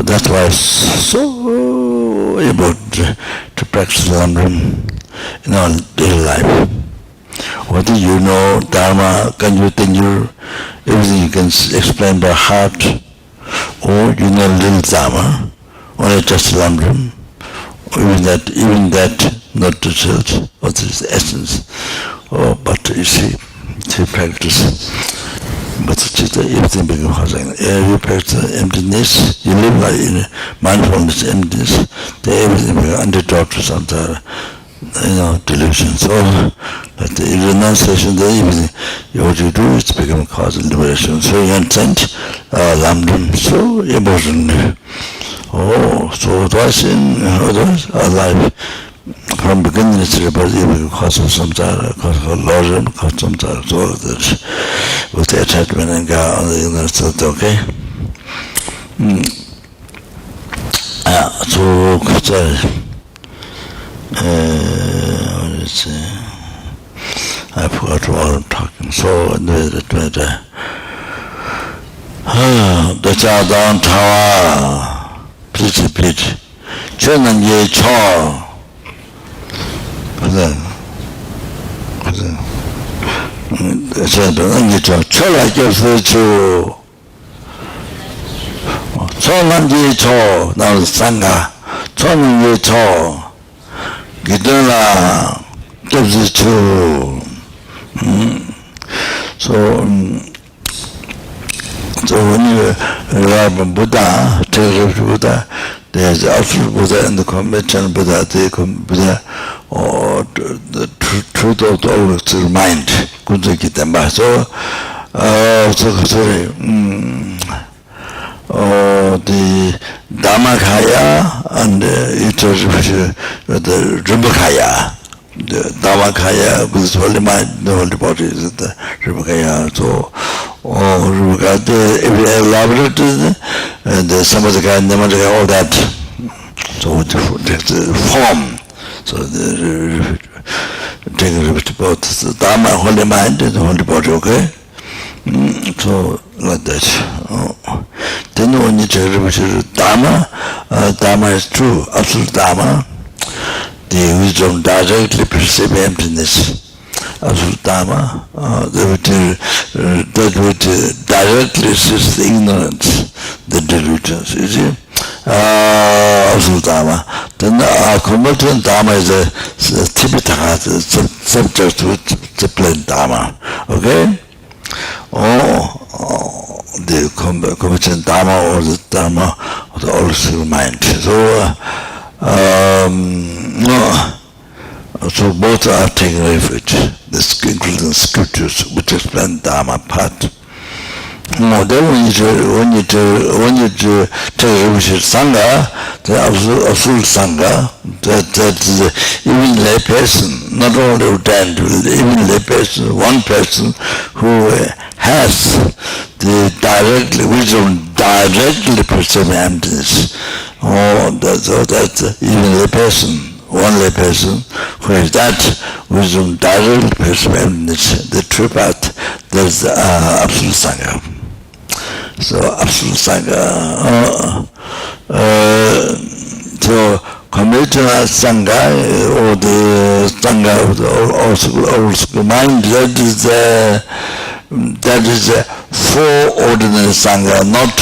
that's why it's so important to practice lamrim in our daily life. Whether you know Dharma, continue, everything you can explain by heart, or you know little Dharma, or just lamrim, or even that, not the result, or the essence. But you see, to practice. But everything becomes housing. You practice emptiness, you live like in mindfulness, emptiness, then everything becomes underdog to samsara, delusion. So, but the renunciation, then everything, what you do is become cause of liberation. So you understand, lamrim, so important. So twice in our life, from beginningless to rebirths, you become cause of samsara, cause of lamrim, cause of samsara. So that with the attachment and God on the ignorance, okay? So, what is it? I forgot what I'm talking. So, the down tower, please. Chen ye cho. What's that? 초라 교수주 초난지초 나는 상가 초난지초 기도라 교수주 so when you arrive in Buddha, Buddha, there's absolute Buddha and the conventional Buddha, Buddha, or the truth of the all mind. So, the Dharmakaya and the Rinpoche. The Dharmakaya, with the holy mind, the holy body is the Rinpoche. So, every elaborate, the Samadhika, Namadhika, all that. So, the form. So, the take a repeat about the Dharma, holy mind, and the holy body, okay? So, like that. Then when you take a repeat Dharma, Dharma is true, absolute Dharma. The wisdom directly perceives emptiness. Absolute Dharma, that would directly resist the ignorance, the delusions, you see? Absolute Dharma. Then convergent Dharma is a Tipitaka, subject to the plain Dharma. Okay? The convergent Dharma or the Dharma of the all-seeing mind. So both are taking refuge, including scriptures which explain Dharma part. Then when you take refuge Sangha, the absolute Sangha, that is even lay person, not only ordained, even lay person, one person who has the wisdom directly perceiving emptiness. That's even lay person. One lay person who has that wisdom directly perceiving the true path, that's absolute Sangha. So absolute Sangha, so conventional Sangha or the Sangha of the old school mind, that is foreordinary Sangha, not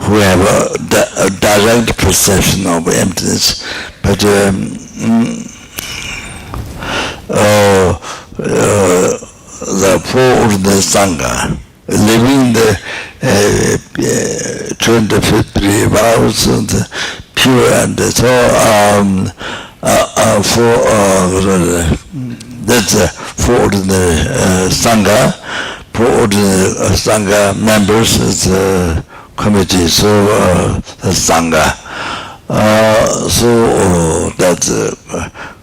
who have a direct perception of emptiness, but the foreordinary Sangha, living the 23 vows and pure and so that's a foreordinary Sangha. Foreordinary Sangha members is a committee, so Sangha. So that's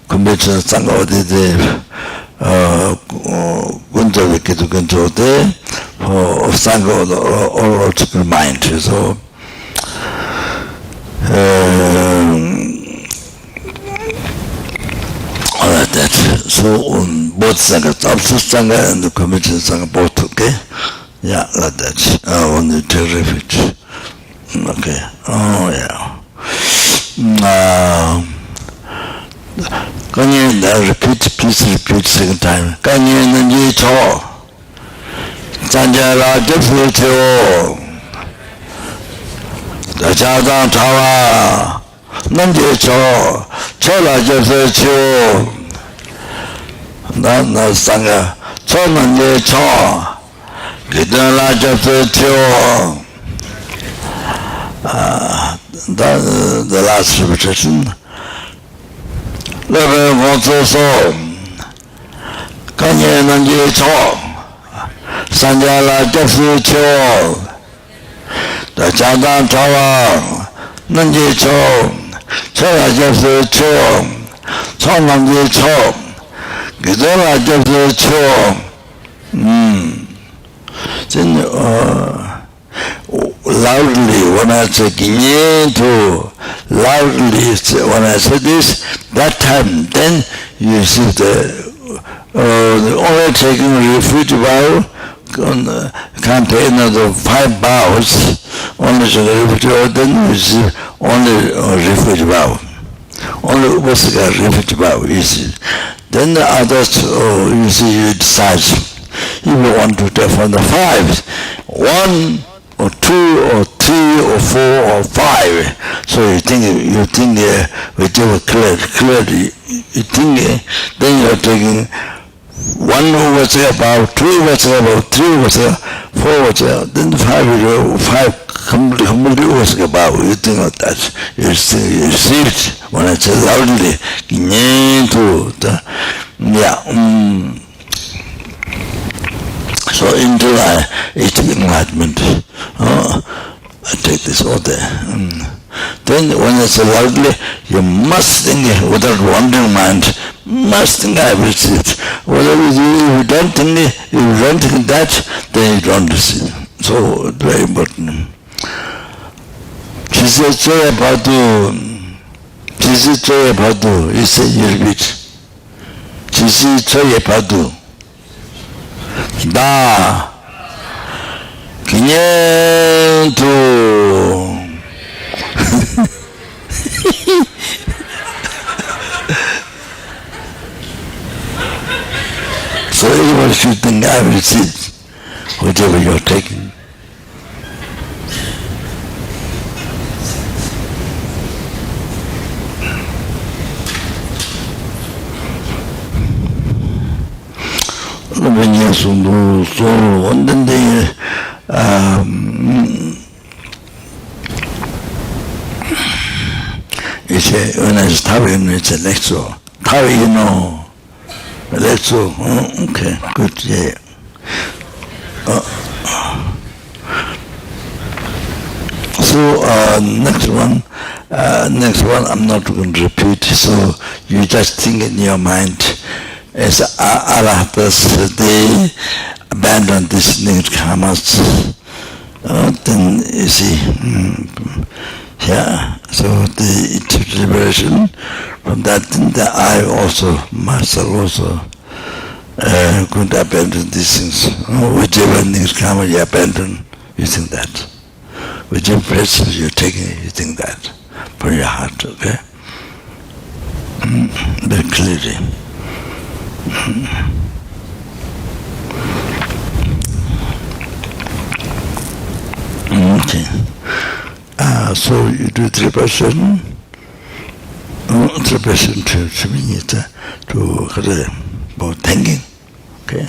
conventional Sangha, the Gunja control there for Sangha or to mind. So alright. So both Sangha, Absolute Sangha and the Committed Sangha, both, okay? Yeah, like that. On the Refuge. Okay. Oh, yeah. Can you repeat, please repeat second time. Can you talk? Sanjara Jeffrey the Jadam Tawa Nandi Cho Chola Jeffrey Nana Sangha Chonandi Cho Gidala Jeffrey the last repetition. Level Mozo So Kanye Nandi Cho Sanjala Jeffrey Cho the Jadam Tawa Nandi Cho Chola Jeffrey Cho Chonandi Cho Gidala Jeffrey Cho Then loudly when I say to loudly when I say this, that time then you see the only taking refuge vow can't take another 5 vows, only taking refuge vow, then you see only refuge vow. Only Upasaka refuge vow, you see. Then the others, you see, you decide if you want to take from the 5, 1 or 2 or 3 or 4 or 5. So you think whichever clearly you think then you're taking 1 was about, 2 was about, 3 was about, 4 was about, then 5 completely was about. You think of that. You see it when I say loudly. So until I achieve enlightenment, I take this all there. Then when I say loudly, you must think without wandering mind, must think I will see it. Whatever you do, if you don't think that, then you don't see it. So very important. She said, Choya Padu, you say you repeat. She said, Choya Padu. Da Kinyentu So everybody should think I will see whatever you're taking. When you so one day it's when I start it's a lecture. How you know? Lecture. Okay, good. Yeah. So next one I'm not going to repeat. So you just think in your mind. As Arahatas, they abandon these negative karmas. Then you see, yeah. So the liberation from that, then the I also, myself also, going to abandon these things. Whichever negative karma you abandon, you think that. Whichever places you're taking, you think that from your heart. Okay, very clearly. Okay. So you do 3%. 3% to mean to about thinking. Okay.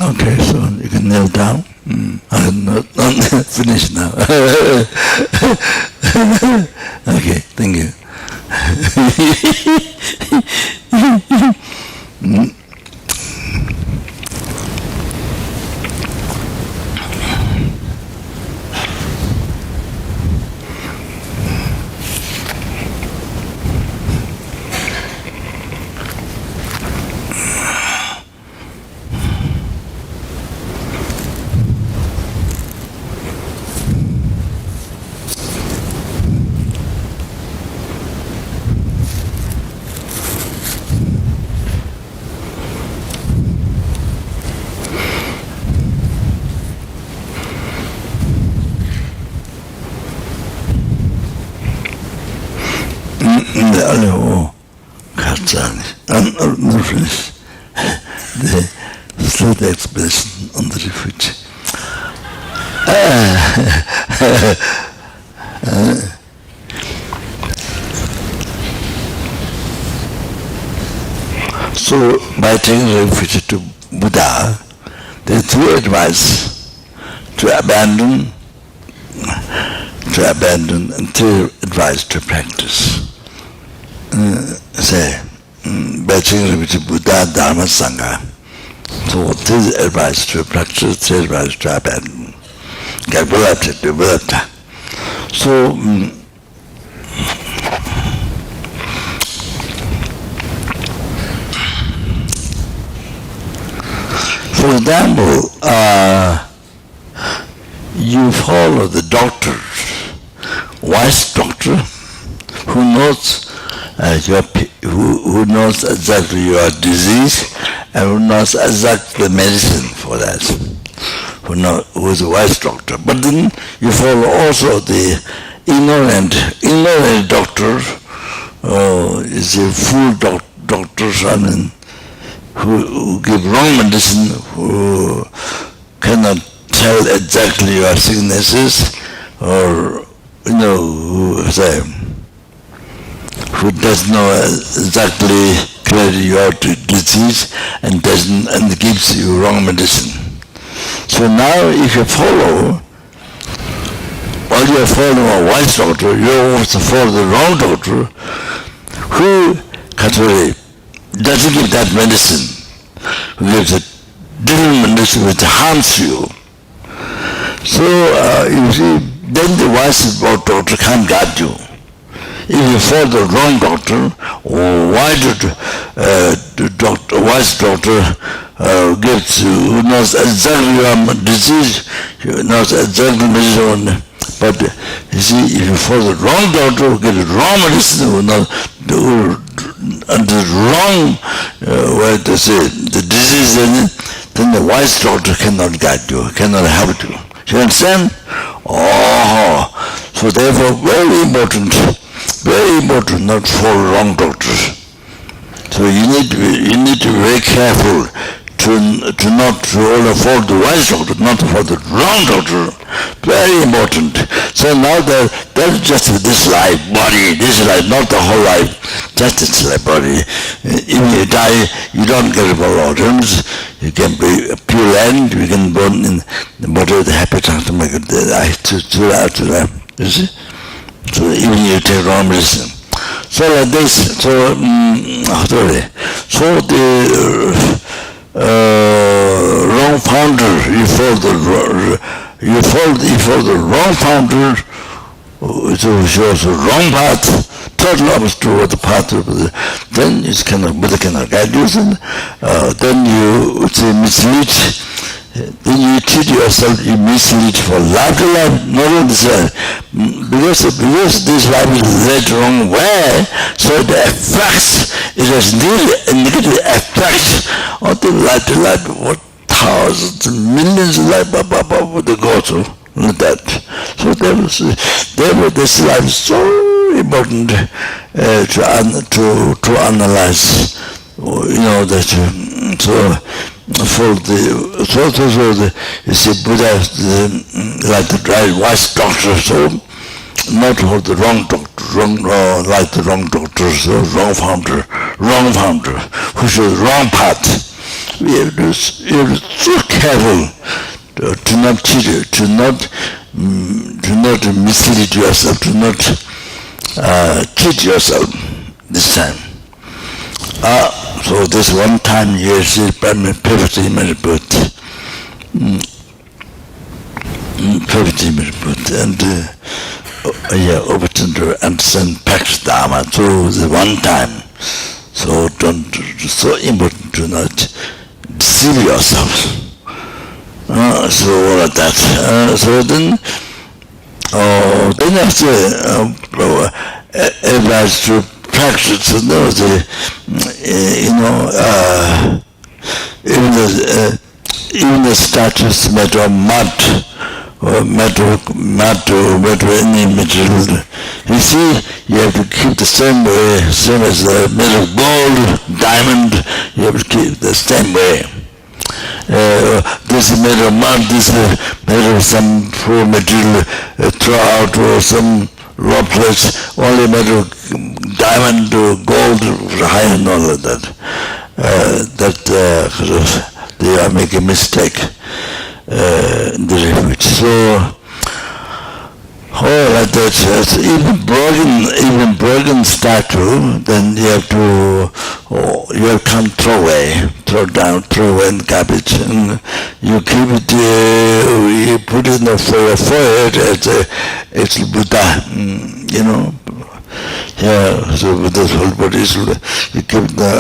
Okay, so you can kneel down. I'm not finished now. Okay, thank you. The slow expression on the refuge. So, by taking refuge to Buddha, there are two advice: to abandon, and two advice to practice. By taking refuge to Buddha, Dharma, Sangha. So, this advice to practice, this advice to abandon. So, for example, you follow the doctor, wise doctor, who knows who knows exactly your disease and who knows exactly the medicine for that, who is a wise doctor. But then you follow also the ignorant doctor, is a fool doctor, who give wrong medicine, who cannot tell exactly your sicknesses, or who does know exactly clearly your disease and gives you wrong medicine. So now if you follow, while you are following a wise doctor, you also follow the wrong doctor, who doesn't give that medicine, who gives a different medicine which harms you. So you see, then the wise doctor can't guide you. If you follow the wrong doctor, wise doctor gives you, who knows exactly your disease, who knows exactly medicine. But you see, if you follow the wrong doctor, who gives wrong medicine, who knows the wrong way to say the disease, then the wise doctor cannot guide you, cannot help you. You understand? So therefore, very important not to follow wrong doctors. So you need to be very careful to not only follow the wise doctor, not to follow the wrong doctor. Very important. So now that's just this life, body, this life, not the whole life, just this life, body. If you die, you don't get about organs. You can be pure land, you can burn in the body of the happy to make it to life. You see? So even you take wrong medicine. So like this, so the wrong founder, you follow the wrong founder, so shows the wrong path, total opposite to the path, then Buddha cannot guide you, then you mislead. Then you cheat yourself, you mislead for life to life, not only this life. Because this life is led the wrong way, so the effects, it has negative effects on the life to life, what thousands, millions of life, they go through, like that. So therefore this life is so important to analyze, that you see, Buddha like the wise doctor, so not for the wrong doctor, like the wrong doctor, so wrong founder, who shows wrong path. You have to be so careful to not cheat you, to not mislead yourself, to not cheat yourself. this time. So this one time you see perfectly rebirth. Perfectly rebirth. And opportunity to understand practice Dharma through the one time. So so important to not deceive yourself. So all of that. So then after everybody to practice, so there was even the statues made of mud, or made of any material. You see, you have to keep the same way, same as made of gold, diamond. You have to keep the same way. This is made of mud, this is made of some poor material throw out, or some raw plates, only made of diamond or gold, high and all of that. They are making a mistake in the refuge. So, like that, even broken statue, then you have to throw away in garbage, and you keep it, you put it in the forehead as a Buddha, Yeah, so with this whole body, you keep the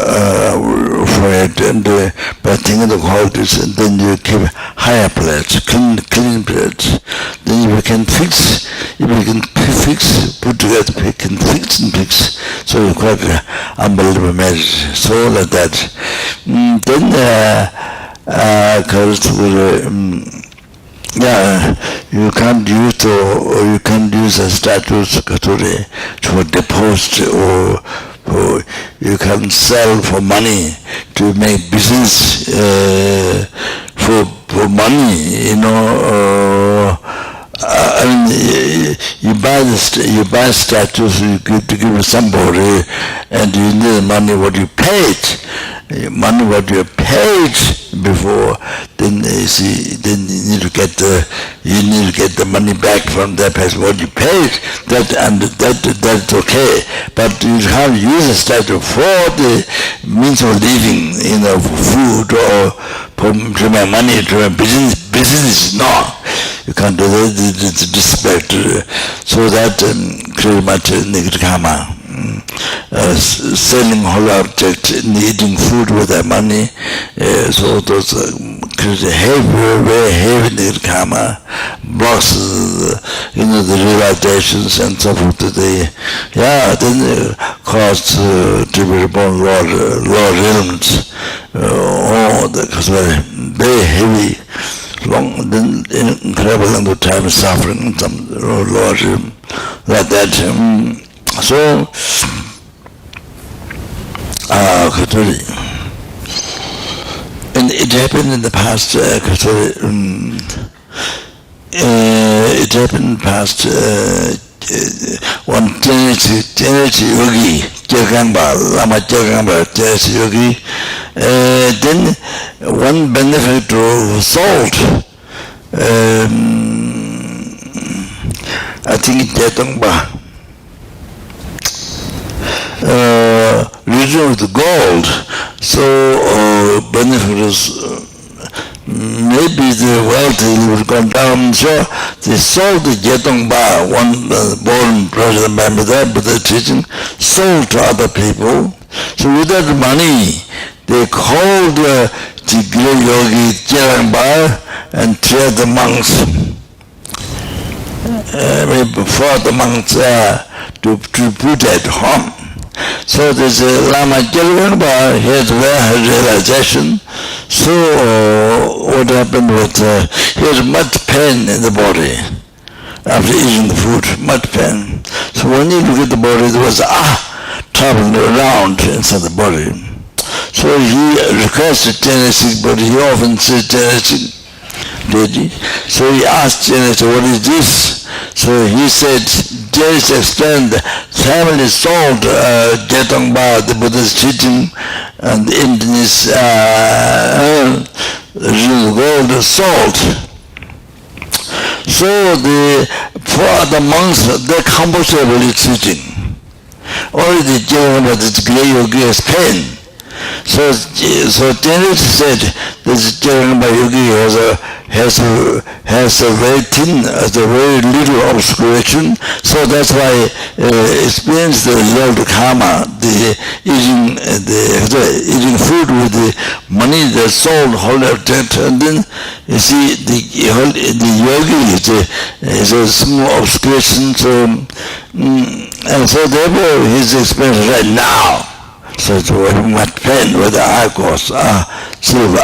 forehead, and by thinking the qualities, and then you keep higher plates, clean plates. Then you can fix, put together, you can fix and fix. So you quite unbelievable marriage. So like that. Then you can't use a status to deposit, or you can sell for money to make business for money. You buy statues, you give to somebody, and you need money what you paid. Money what you paid before, then then you need to get the money back from that person what you paid. That's okay. But you can't use a statue for the means of living, for food or to make money, to make business. No, you can't do that. It's disrespect. So that pretty much negative karma. Selling whole object, eating food with that money, so those very heavy negative karma blocks, the realizations and so forth. Then cause to be reborn lower realms. Because very heavy, long, then incredible amount of time suffering, some lower realm like that. So, and it happened in the past, it happened in the past, one Tenchi yogi, Lama Tenchi yogi, then one benefactor sold, I think Jetongba, region of the gold. So benefactors, maybe the wealthy would go down. So they sold the Jetongba, one born president member there, but the teaching sold to other people. So with that money, they called the great yogi Jetongba and trained the monks. For the monks to put at home. So this Lama Jelgangpa had realization. So what happened was he had much pain in the body after eating the food, much pain. So when you look at the body, there was traveling around inside the body. So he requested Tennessee, but he often said Tennessee. So he asked Tennessee, what is this? So he said, just explained, family sold Jetongba, the Buddha's teaching, and the Indians gold sold. So for the monks, they're comfortable teaching. already given about this great yogi as pain. So Janet said this Jarangama yogi has a very thin, has a very little obscuration. So that's why experience the result karma, the eating food with the money that's sold, whole of that, and then you see the yogi is a small obscuration. So and so therefore his experience right now. So it's very much pain with the eye course, silver,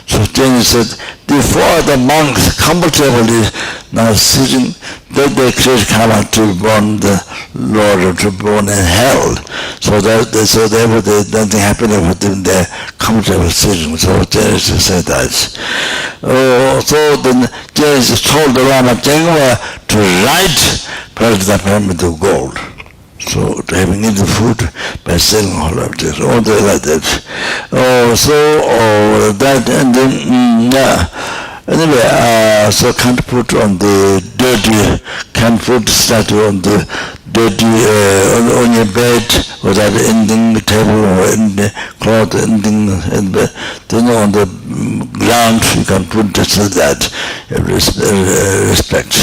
So then he said, before the monks comfortably now sitting, then they create karma to be born the Lord or to be born in hell. So therefore nothing happening with them, they're comfortable sitting. So Genesis said that. So then Genesis told the Rama to write the pyramid of gold. So having eaten food by selling all of this, all like that. That and then anyway, so can't put on the dirty, can't put statue on the dirty on your bed without ending the table or in the cloth, ending and then on the ground you can put just like that. Respect.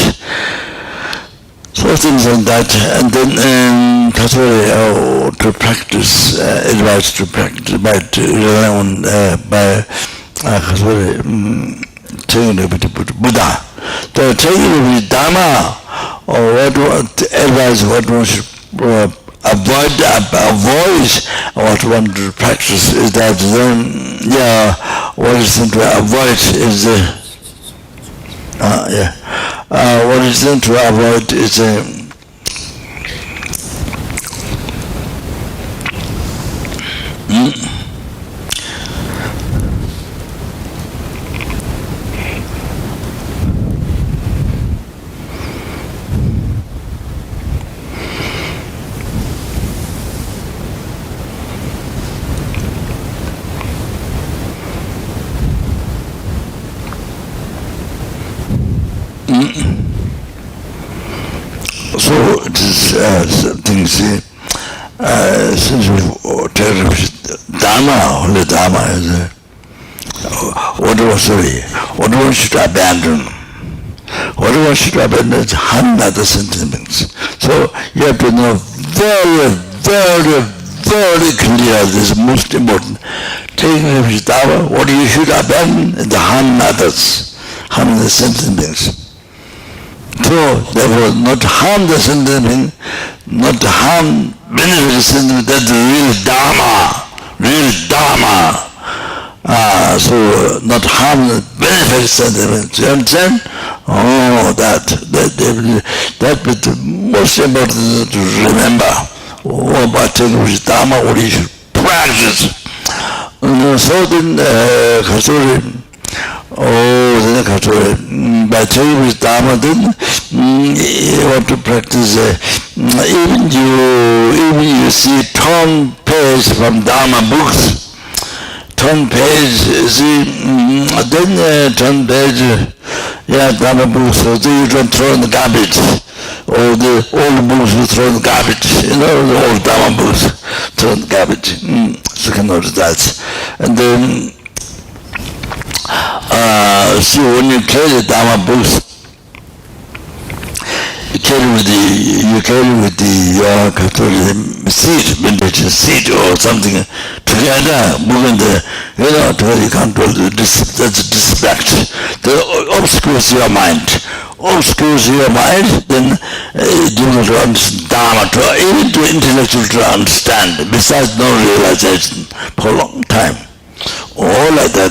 So things like that, and then to practice, advice to practice by relying on taking a Buddha. The taking a Dharma, or what advice, what one should avoid, what one to practice is that what is to avoid is what is then to avoid is so it is things since we've taken Dharma, only Dharma is what one should abandon. What one should abandon is 100 other sentiments. So you have to know very, very, very clear, this is most important. Taking refuge Dharma, what you should abandon is the 100 others, 100 sentiments. So therefore not harm the sentiment, not harm benefit the sentiment, that's the real Dharma. So not harm the benefit sentiment. You understand? That is the most important to remember. About taking with Dharma, what you should practice. So then by taking with Dharma, then you want to practice. Even you see torn page from Dharma books, torn page. See, then torn page, Dharma books. So you don't throw in the garbage. All the old books you throw in the garbage. The old Dharma books throw in the garbage. So you can notice that, and then. See, when you carry the Dharma books, you carry with the seed, meditation seed or something together, moving together you can't do this. That's distract. That obscures your mind. Then difficult to understand Dharma, even to intellectual to understand. Besides no realization for a long time. All like that.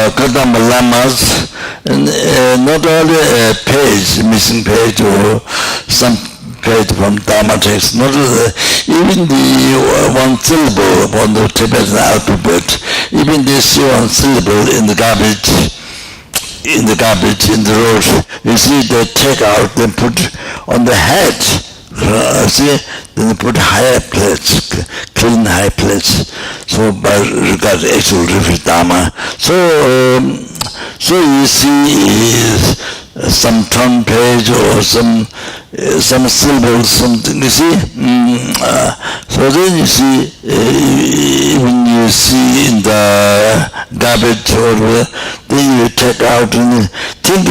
Kopan Lamas, not only a page, missing page or some page from Dharma text, not even the one syllable upon the Tibetan alphabet, even this one syllable in the garbage, in the road, you see they take out, they put on the head. Then they put higher plates, clean high plates. So by regard actual refuge Dharma. So you see, some torn page or some symbol, something, you see. So then you see, even you see in the garbage or whatever, then you take out and think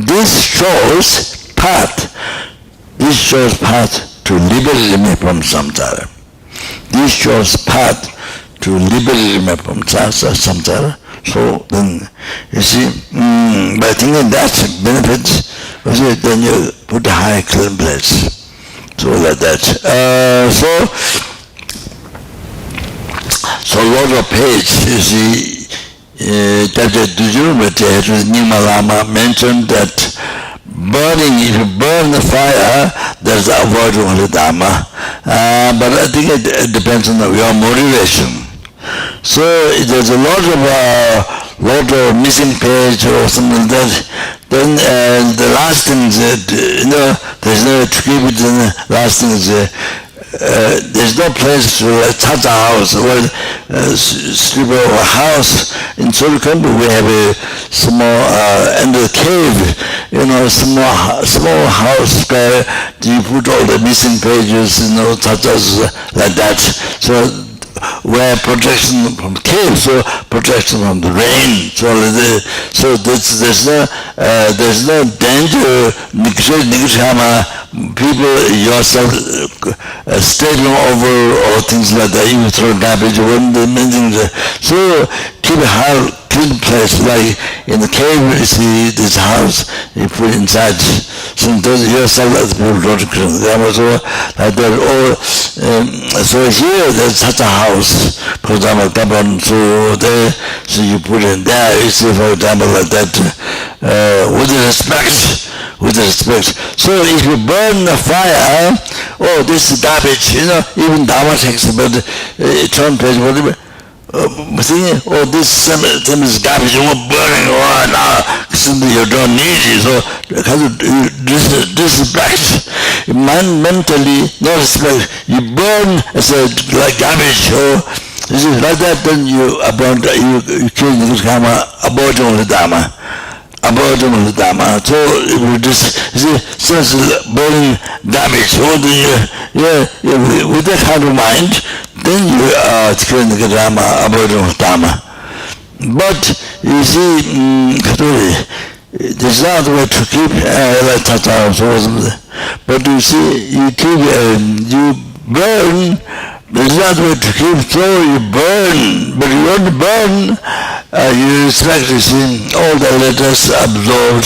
this shows path. This shows path to liberate me from samsara. This shows path to liberate me from samsara. So then, you see, by thinking that's benefits, then you put a high clean place. So like that. So lot of page, you see, Dr. Dujurumati, Nima Lama mentioned that burning, if you burn the fire, there's the avoidance of the Dharma. But I think it depends on your motivation. So there's a lot of missing page or something like that. Then the last thing is that, there's no to keep it. The last thing is there's no place to touch a house or sleep over a house. In Surikhampu we have a small under the cave, small house where you put all the missing pages, touches like that. So where protection from cave, so protection from the rain. So there's no danger. People yourself stepping over or things like that. You throw garbage when the things. So keep a clean place. Like in the cave, you see this house, you put inside. So yourself as people don't clean. So like that. Or so here there's such a house, for example, Kopan, so you put it there. You see, for example, like that, with respect. So if you burn the fire, this is garbage, even Dharma takes about turn page, whatever. This thing is garbage, you want burning, now you don't need it. So disrespect, mentally, no respect. You burn as like garbage, like that, then you kill the karma, abortion of the Dharma. So if you since burning damage, with that kind of mind, then you are killing the Dharma, abortion of Dharma. But you see, there's not a way to keep like that. But you see, you burn. There's not a way to keep, so you burn, but you don't burn. You respect, you see, all the letters absorbed,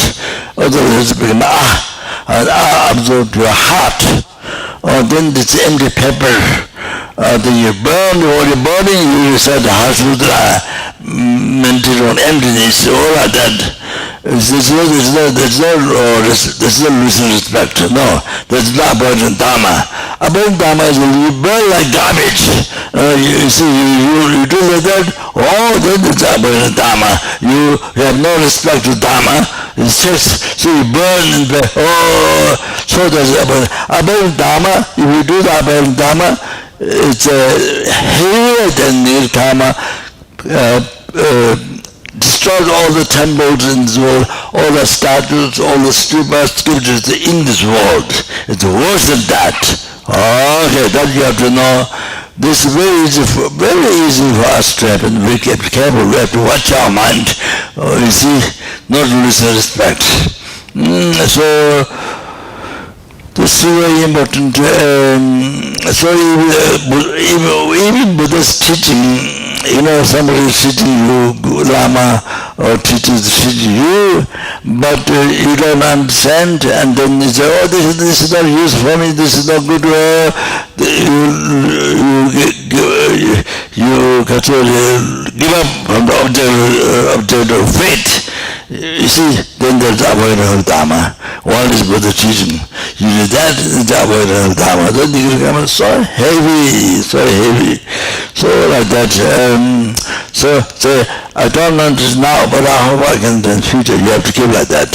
all the letters become absorbed to your heart. Then it's empty paper. Then you burn, what you're burning, you recite the heart mudra, meditate on emptiness, all like that. There's no losing respect. No, there's not abundant Dharma. Abundant Dharma is when you burn like garbage. You see, you do like that, then it's abundant Dharma. You have no respect to Dharma. It's just, so you burn and burn. So there's abundant Dharma. If you do the abundant Dharma, it's heavier than the Dharma. Destroyed all the temples in this world, all the statues, all the sculptures in this world. It's worse than that. Okay, that you have to know. This is very easy for us to happen. We have to be careful. We have to watch our mind. You see, not lose respect. So this is very important. So even Buddha's teaching, somebody is teaching you, Lama, or teacher is teaching you, but you don't understand, and then you say, this is not useful for me, this is not good. You give up from the object of faith. You see, then there's avoidance of Dharma. One is Buddha teaching. You do that, it's avoidance of Dharma. Then you become so heavy. So like that. So I don't understand now, but I hope I can in the future. You have to keep like that.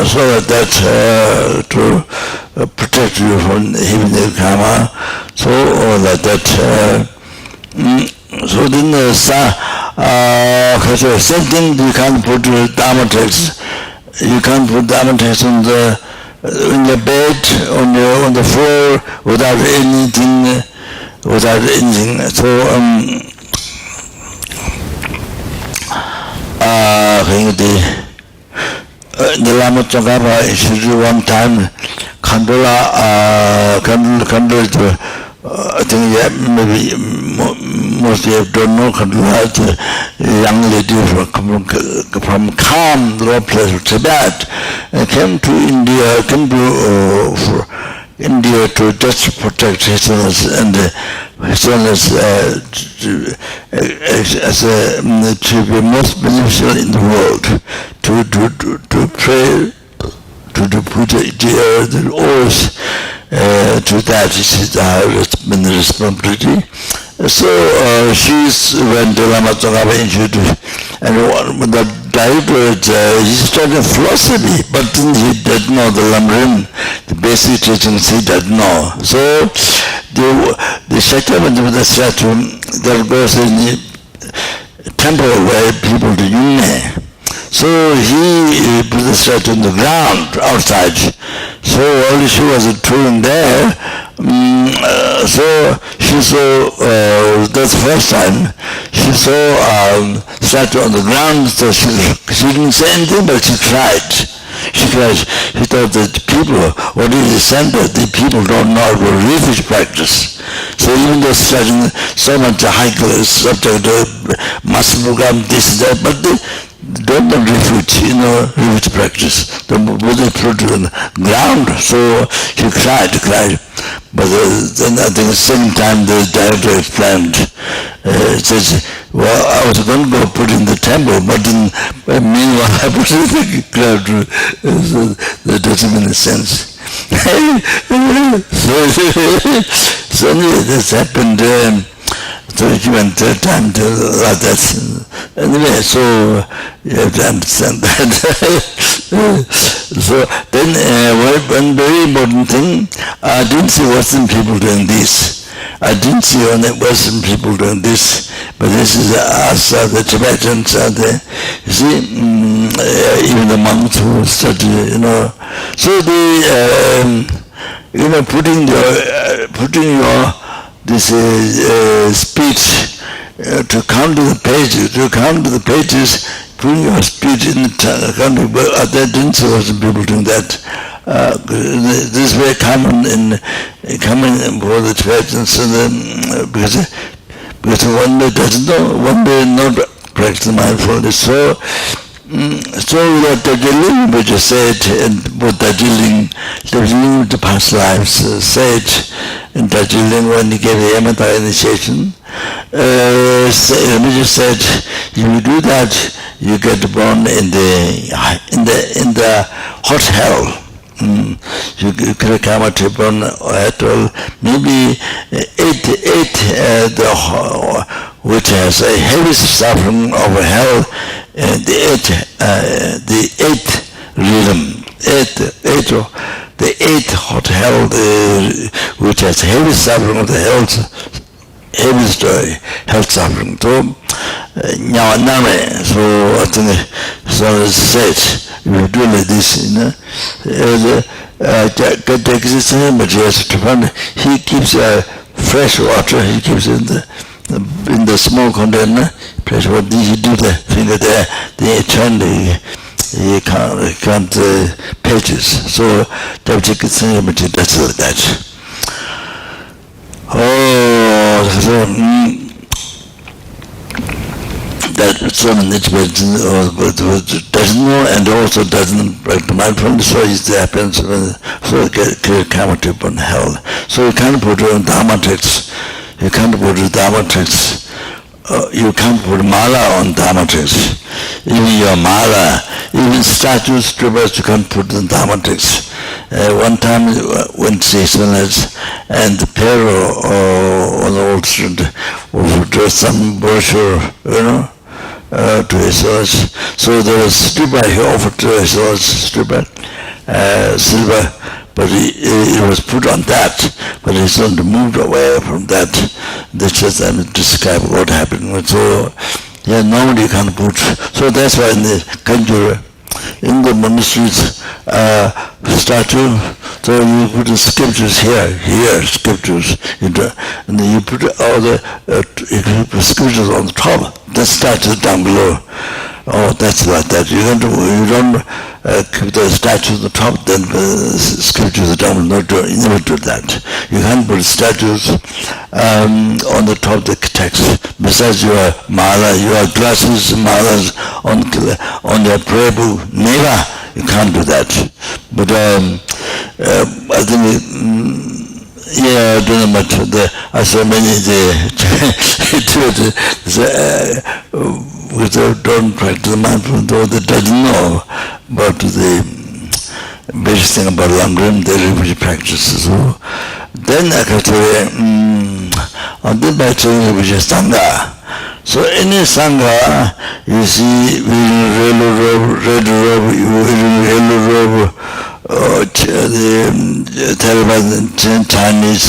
So like that to protect you from heavy karma. So like that. So then same thing you can't put Dharma text. you can't put Dharma text on the bed, on the floor, without anything. So the Lama Tsongkhapa instituted one time candle I think maybe most of you don't know Kandula, a young lady from calm low place of Tibet, came to India to just protect his and his to be most beneficial in the world, to pray, to put the oath to that is been the responsibility. So when the Lama Tsongkhapa introduced, and the director, he studied philosophy, but he didn't know the lamrim, the basic teachings he didn't know. So the Shakyavan with the statue that goes in the temple where people do yune. So he put the statue on the ground outside. So only she was touring there. So she saw, that's the first time, she saw statue on the ground, so she didn't say anything, but she cried. She cried. She thought that people, what is the center, the people don't know about refuge practice. So even though studying so much high class subject, master program, this, that, but they don't know refuge, refuge practice. The Buddha put it on the ground, so she cried. But then at the same time the director explained, says, well, I was going to go put in the temple, but then meanwhile I put it in the ground. So that doesn't make any sense. So this happened. So he went third time to like that. Anyway, so you have to understand that. So then one very important thing, I didn't see Western people doing this. I didn't see only Western people doing this, but this is us, the Tibetans are there. You see, even the monks who study, So putting your this speech to count the pages, putting your speech in the country, but I didn't see Western people doing that. This is very common for the Tibetans, because one day doesn't know, one day not practice mindfulness. So what Darjeeling Rinpoche said, and what Darjeeling the past lives said in Darjeeling when he gave the Yamata initiation, Rinpoche said, if you do that, you get born in the hot hell. You could come at born at all, maybe which has a heavy suffering of hell, the eighth rhythm, the eighth hot hell, which has heavy suffering of the heavy story, health suffering. So, so I think so it's said, if you do like this, he keeps fresh water, he keeps in the small container, fresh water, he do the finger there, they turn he can't pages. So that's like that. That so many Tibetans doesn't know and also doesn't practice mindfulness, so it happens so it come to upon hell. So you can't put on Dharma texts, you can't put Dharma texts, you can't put mala on Dharma texts. Even your mala, even statues, strippers, you can't put in Dharma texts. One time when Sesonets and the Pero on the old street would do some brochure, to his horse. So there was stripper, he offered to his horse stripper, silver, but it was put on that, but his son moved away from that. That's just describe what happened. So normally you can't put. So that's why in the Kanjura, in the monasteries statue, so you put the scriptures here scriptures, and then you put all the scriptures on the top, the statue down below. Oh, that's like that. You don't keep the statues on the top, then the scriptures down below. You never do that. You can't put statues on the top of the text. Besides your mala, your glasses, malas on your prayer book, never. You can't do that. But I think, I don't know much. I saw many don't practice mindfulness, though they doesn't know about the basic thing about lamrim, the Refuge practices. So then I can say, on this by saying Refuge Sangha. So any Sangha, you see, wearing red robe, yellow robe, the Taliban, Chinese,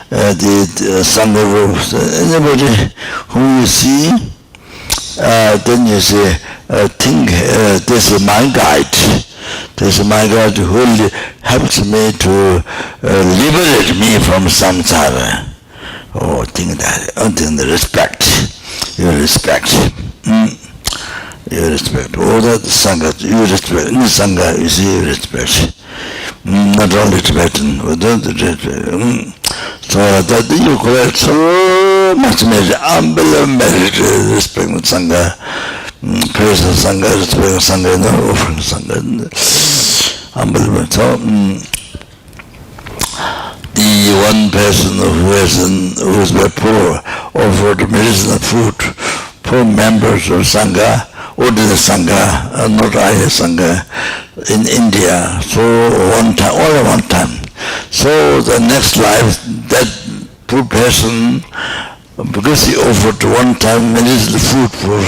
the Sangha robes, anybody whom you see, then you say, think, this is my guide. This is my guide who helps me to liberate me from samsara. Oh, think that, think the respect. You respect. You respect. All that Sangha, you respect. In the Sangha, you see, you respect. Not only Tibetan, but the respect. So that you collect so much merit, unbelievable merit, respect the Sangha, praise the Sangha, respect the Sangha, offering the Sangha, unbelievable. So the one person who is very poor offered medicinal food, poor members of Sangha, ordered Sangha, not I Sangha, in India. So one time, only one time. So the next life, that poor person, because he offered one time medicinal food for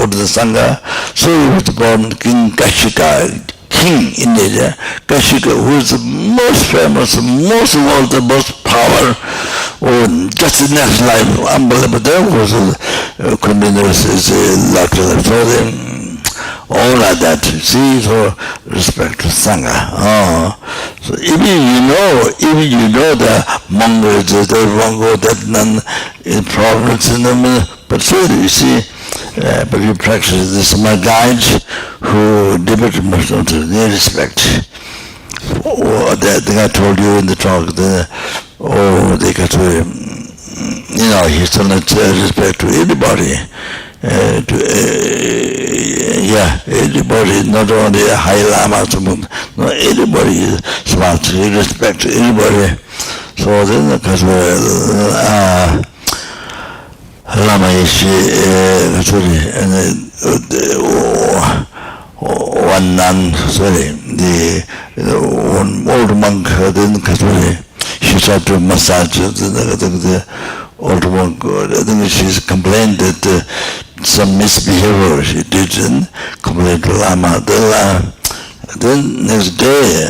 ordered Sangha, so he was born King Kashika, king in India, Kashika, who is the most famous, most wealthy, most power. Oh, just the next life, unbelievable. There was criminals, lucky life. So then, all like that. See, so respect to Sangha. So even you know the Mongols, the Mongol, that none problems in them, but still you see. But you practice this. My guides who devoted themselves to their respect. Oh, the thing I told you in the talk, they got to, he's still not respect to anybody. Anybody, not only a high lama, no, anybody is smart, he respect to anybody. So then, because Lama Ishi, one nun, the old monk, then she tried to massage the old monk. I think she's complained that some misbehavior she did and complained to Lama. Then next day,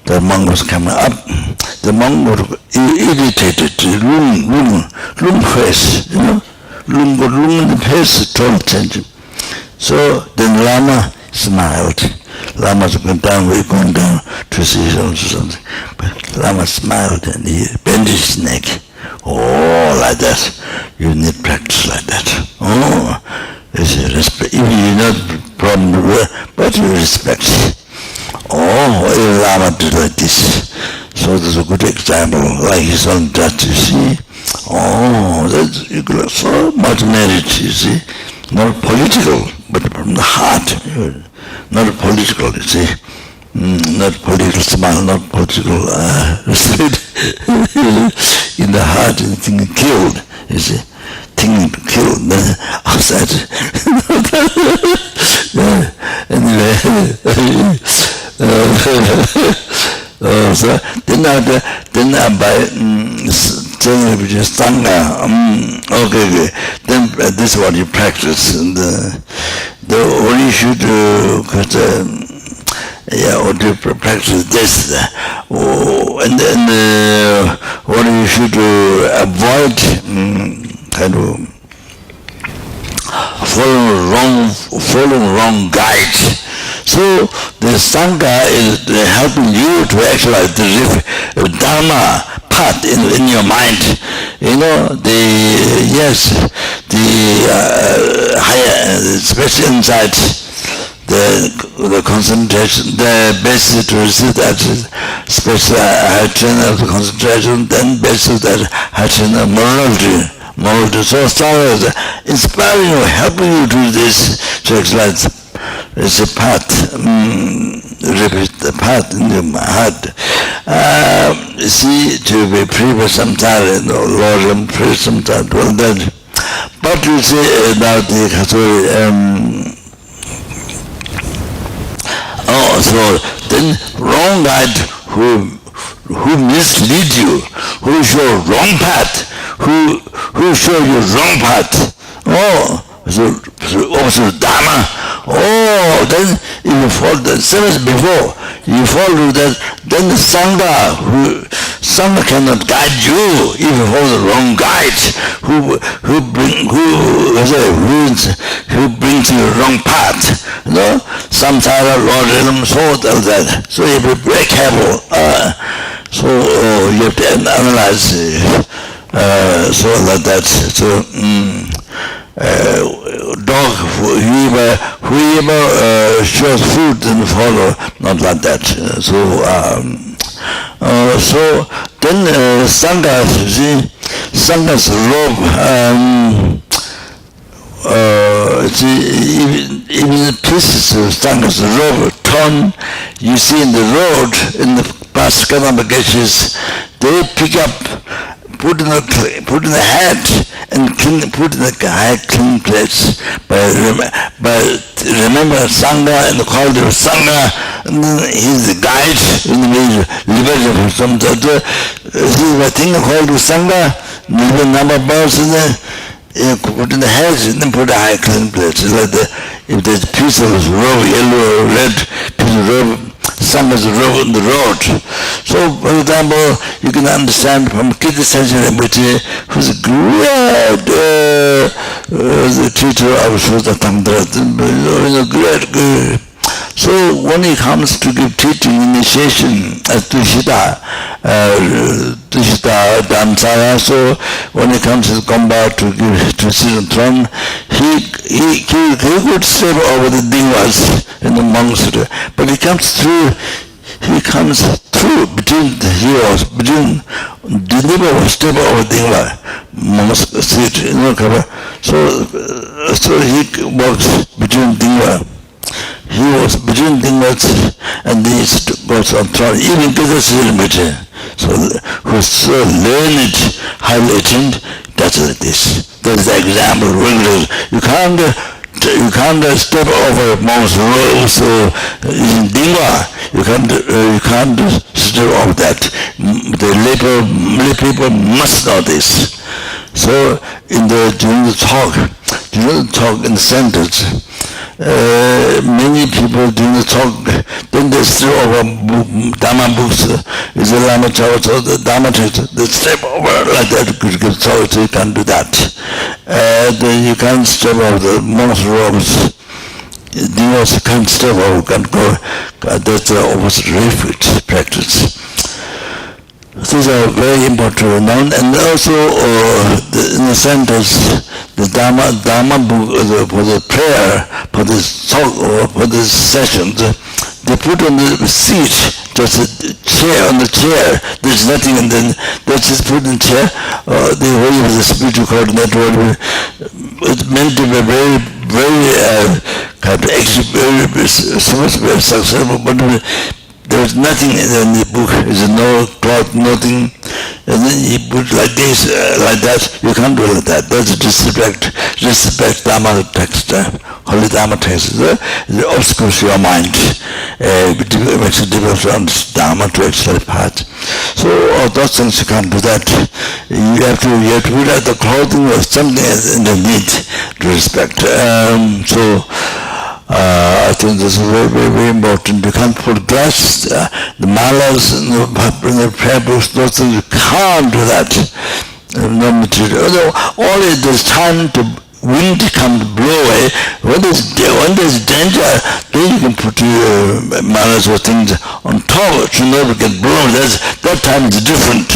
the monk was coming up. The monk was irritated, lung face, lung in the face, total change. So then Lama smiled. Lama's going down, we're going down to see something. But Lama smiled and he bent his neck. Oh, like that. You need practice like that. Oh, there's a respect. Even you're not problem, but you respect. Oh, Lama did like this. So there's a good example, like his own death, you see. Oh, that's, you got so much merit, you see. Not political, but from the heart. Not political, you see. Not political smile, not political respect. In the heart, thinking killed, you see. Thinking to kill, then outside. Anyway. So then I buy saying Sangha. Okay. Then this is what you practice. And what you should do, what you practice this. And then what you should avoid, kind of following following wrong guide. So the Sangha is helping you to actualize the Dharma path in your mind. The higher, special insight, the concentration, the basis to receive that special high channel of the concentration, then basis of that high channel morality. So Sangha is inspiring you, helping you to do this, to exercise. It's a path, repeat the path in your heart. See, to be free for some time, Lord, I'm free some time, well then. But you say about the so then wrong guide who mislead you, who show wrong path, who show you wrong path. So also Dharma. Then if you follow the same as before, you follow that, then the Sangha cannot guide you if you follow the wrong guide, who brings you the wrong path. Samsara, Lord, so that. So you have to be very careful. So you have to analyze so like that. So dog, whoever shows food and follow, not like that. So then Sangha, see, Sangha's robe, even pieces of Sangha's robe torn, you see in the road, in the past congregations, they pick up, put in the hat and put in the high clean place. But remember Sangha and the quality of Sangha, and then he's the guide in the liberation of some sort. See the thing called Sangha, number of birds in there, put in the hat and then put a high clean place. If there's a piece of robe, yellow or red piece of robe, Sangha's road in the road. So, for example, you can understand from Kirti Sanjay, who's a great teacher of Sutta Tantra, great. So, when he comes to give teaching, initiation at Tushita, Dhamsara, so when he comes to come back to sit on throne, he could step over the divas in the monastery, but he comes through between the heroes, between the diva step over diva, monastery, so he walks between diva. He was between divas and he goes on throne, even Kirti. So who's so learned, highly attuned, that's like this. That is the example. You can't step over most rules in Dingwa. You can't step over that. The lay people must know this. So during the talk in the centers, many people doing the talk, then they step over Dharma books, is a Lama Chava, so the Dharma text, they step over like that, so you can't do that. Then you can't step over the monks' robes, you can't step over, can't go, that's the opposite refuge practice. These are very important to know, and also in the centers, the Dharma book for the prayer, for this talk or for this sessions, they put on the seat, just a chair on the chair. There's nothing, and then they just put in the chair. The way of the spiritual coordinator, it's meant to be very, very kind of supposed to be successful, but there is nothing in the book. There's no cloth, nothing. And then he put like this, like that. You can't do like that. That's disrespect Dharma text, holy Dharma text. It obscures your mind. It makes it difficult to understand Dharma to exercise part. So all those things you can't do that. You have to put out the clothing or something underneath to respect. I think this is very, very, very important. You can't put glass, the malas, the prayer books, those things, you can't do that. No material. Only there's time to wind come to blow away, when there's danger, then you can put manas or things on top to never get blown. That time is different.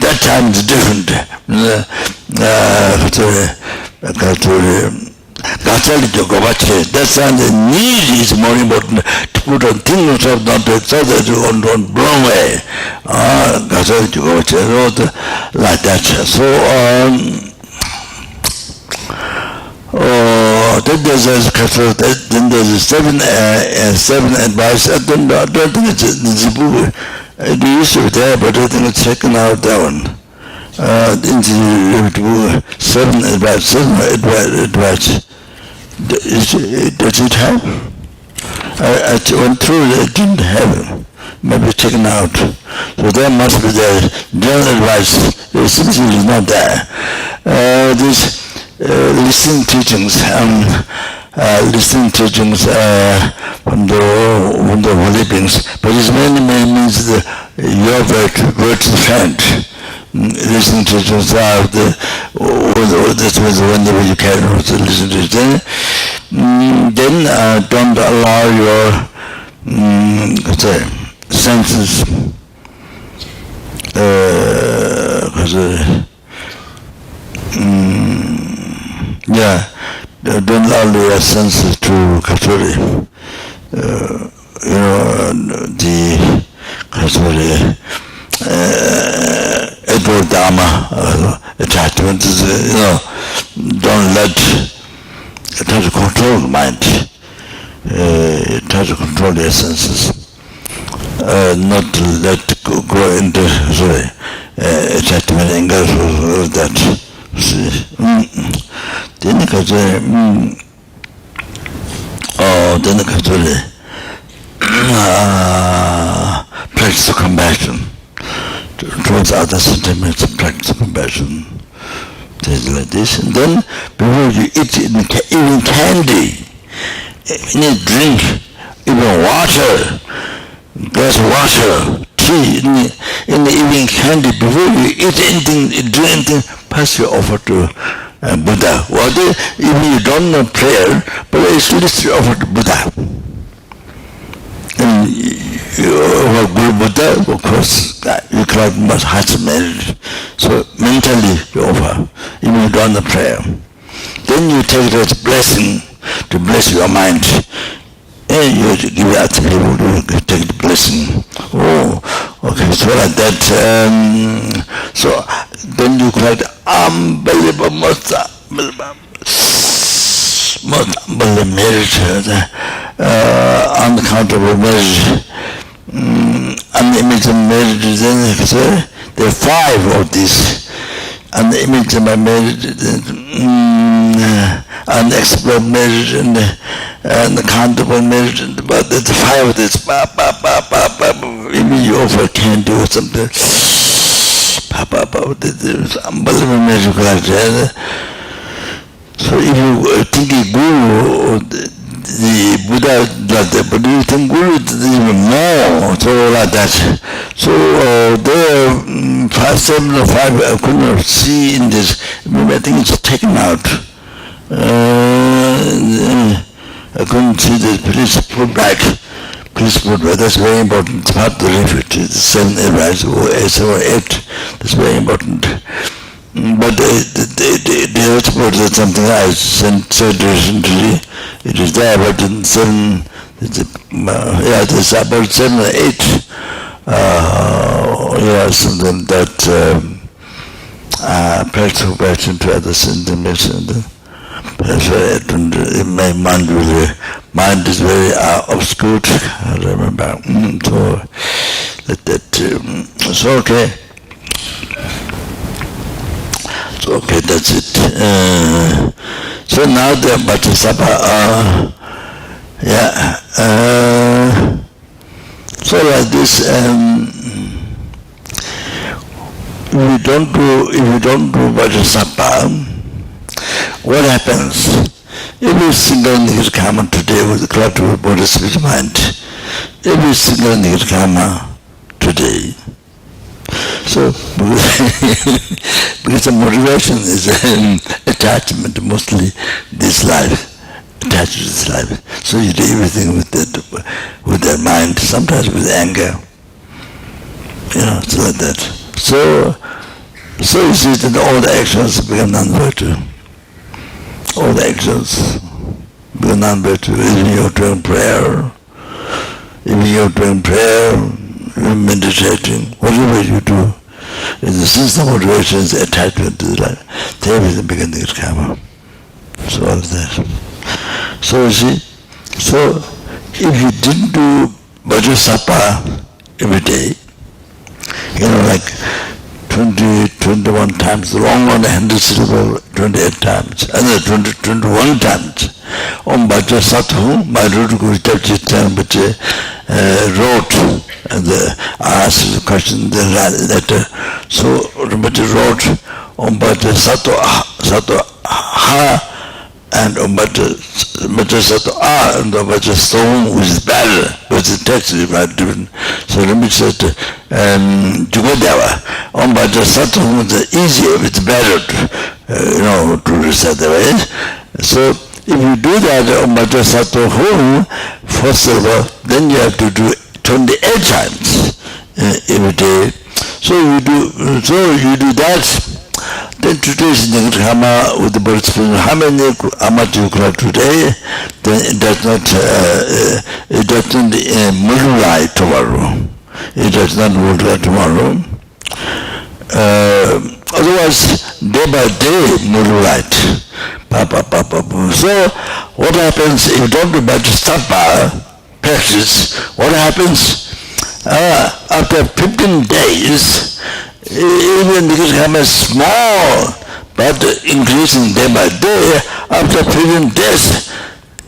That time is different. That's why the need is more important to put on things of not so that you don't blow away. Like that. So then there's seven advice. I don't think it's a book. It used to be there, but I think it's taken out that one. Seven advice. Does it have? I went through it, it didn't have it. Maybe taken out. So there must be the general advice. Since it is not there. This listening teachings from the holy beings, but it mainly means your virtual friend. Listening teachings are this was whenever you can also listen to it. Then don't allow your senses don't allow your senses to the Dharma attachment is, don't let it try to control the mind. Try to control your senses. Not to let go into attachment, anger, or that. Then practice of compassion towards other sentiments, practice of compassion, things like this. And then before you eat even candy, any drink, even water, glass of water, tea, in the evening candy, before you eat anything, do anything, pass your offer to Buddha. Well, even you don't know prayer, but at least you offer to Buddha. And you offer Guru Buddha, of course, you cannot much heart marriage. So mentally you offer, even you don't know prayer. Then you take that blessing to bless your mind. And you give it out to people to take the blessing. Oh, okay, so like that. So then you collect unbelievable, most unbelievable merit, uncountable merit, unimaginable merit. Then there are 5 of these. Unimaginable merit, unexplored merit, and the countable merit, but the 5 of this, maybe you offer can do something, there's unbelievable merit like that. So if you think a Guru, the Buddha like that, but you think Guru is even more, so like that. So there are 7 or 5 I could not see in this. Maybe I think it's taken out. I couldn't see this. Please put back. Please put back. That's very important. It's part of the refuge. The 7 advice or 8. That's very important. But they also put something I said recently. It is there, but in 7, there's about 7 or 8. Something that practical passion to other sentiments. My mind is very obscure. I remember. So that. So okay. So okay, that's it. So now the Bodhisattva. So like this. If you don't do Bodhisattva, what happens? Every single nirkama today was cloud to Bodhisattva's mind. Every single nirkama today. So, because the motivation is attachment, mostly this life. attached to this life. So you do everything with that mind, sometimes with anger. So like that. So you see that all the actions become non-virtue. All the actions become non-virtue. Even you're doing prayer, meditating, whatever you do, in the sense of motivation is attachment to the life. There is the beginning of karma. So all of that. So you see, if you didn't do Vajrasapa every day, like 21 times, the wrong one, 100 syllable, 28 times, and 21 times. Om Vajrasathu, my Rudu Guru Chittan wrote, and I asked the question, the letter. So Rinpoche wrote Om Vajrasathu Ha, and Om Vajrasathu A, and Om Vajrasathu, which is better, but the text is quite different. So Rinpoche said, Jugadeva, Om Vajrasathu is easier, it's better, to recite the way. So if you do that Om Vajrasathu first of all, then you have to do 28 times every day. So you do that. Then today is Nigratama with the birth spirit. How many Amati you cry today? Then it does not multiply tomorrow. It does not multiply tomorrow. Otherwise, day by day multiply. So what happens if you don't do Vajrasapa practice? What happens after 15 days? Even because it is small, but increasing day by day, after 15 days,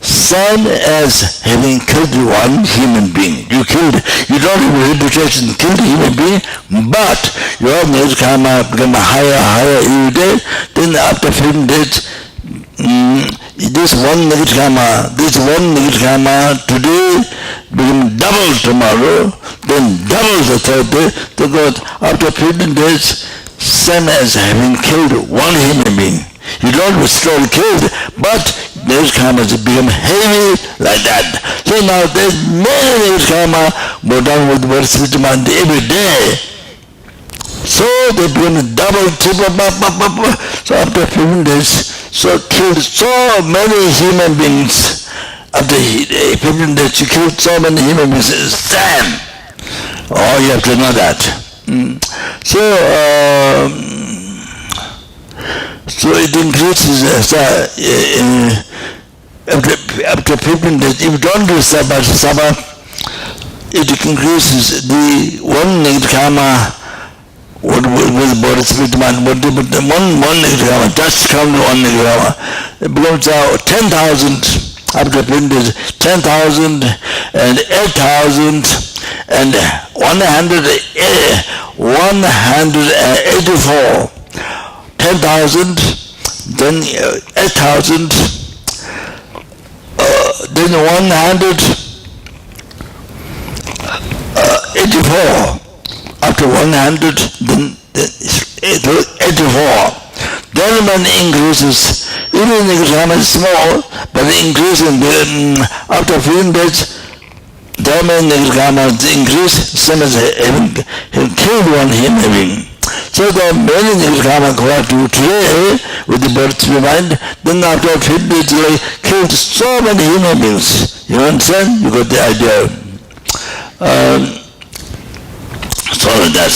same as having killed one human being. You don't have reputation, killed a human being, but your karma become higher every day. Then after 15 days, this one negative karma today become double tomorrow, then double the third day, because after 15 days, same as having killed one human being. You don't restore killed, but negative karma has become heavy like that. So now there's many negative karma go down with birth spirit mind every day. So they become double, triple, so after 15 days, so killed so many human beings. After 15 days you killed so many human beings. Damn! Oh, you have to know that. So it increases after 15 days. If you don't do Sabha, it increases the one negative karma. What with body spirit mind, but one negative karma, just count one negative karma. It becomes 10,000 after 15 days, 10,000 and 8,000 and 184. 10,000, then 8,000, then 184. After 100, then 84. Then when increases, even the karma is small, but increasing after 15 days, Dharma negative karma increase, same as having killed one human being. So there are many negative karma to today with the birth mind. Then after 15 days, they killed so many human beings. You understand? You got the idea. So like that.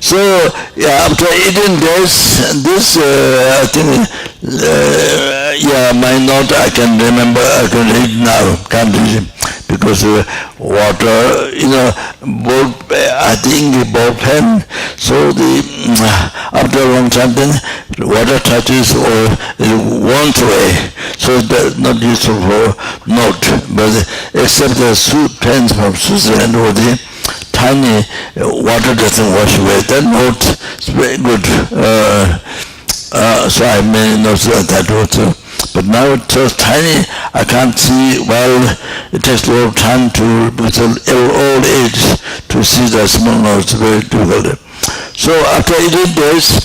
So after 18 days, this I think my note I can remember, I can read now, can't read it, because water, I think ball pen. So after a long time, then water touches or it won't away. So that's not useful for note, but except the pens from Switzerland or the tiny water doesn't wash away. That note is very good. So I may not say that also. But now it's so tiny, I can't see well. It takes a lot of time because of old age, to see the small notes. Very difficult. So after 18 days,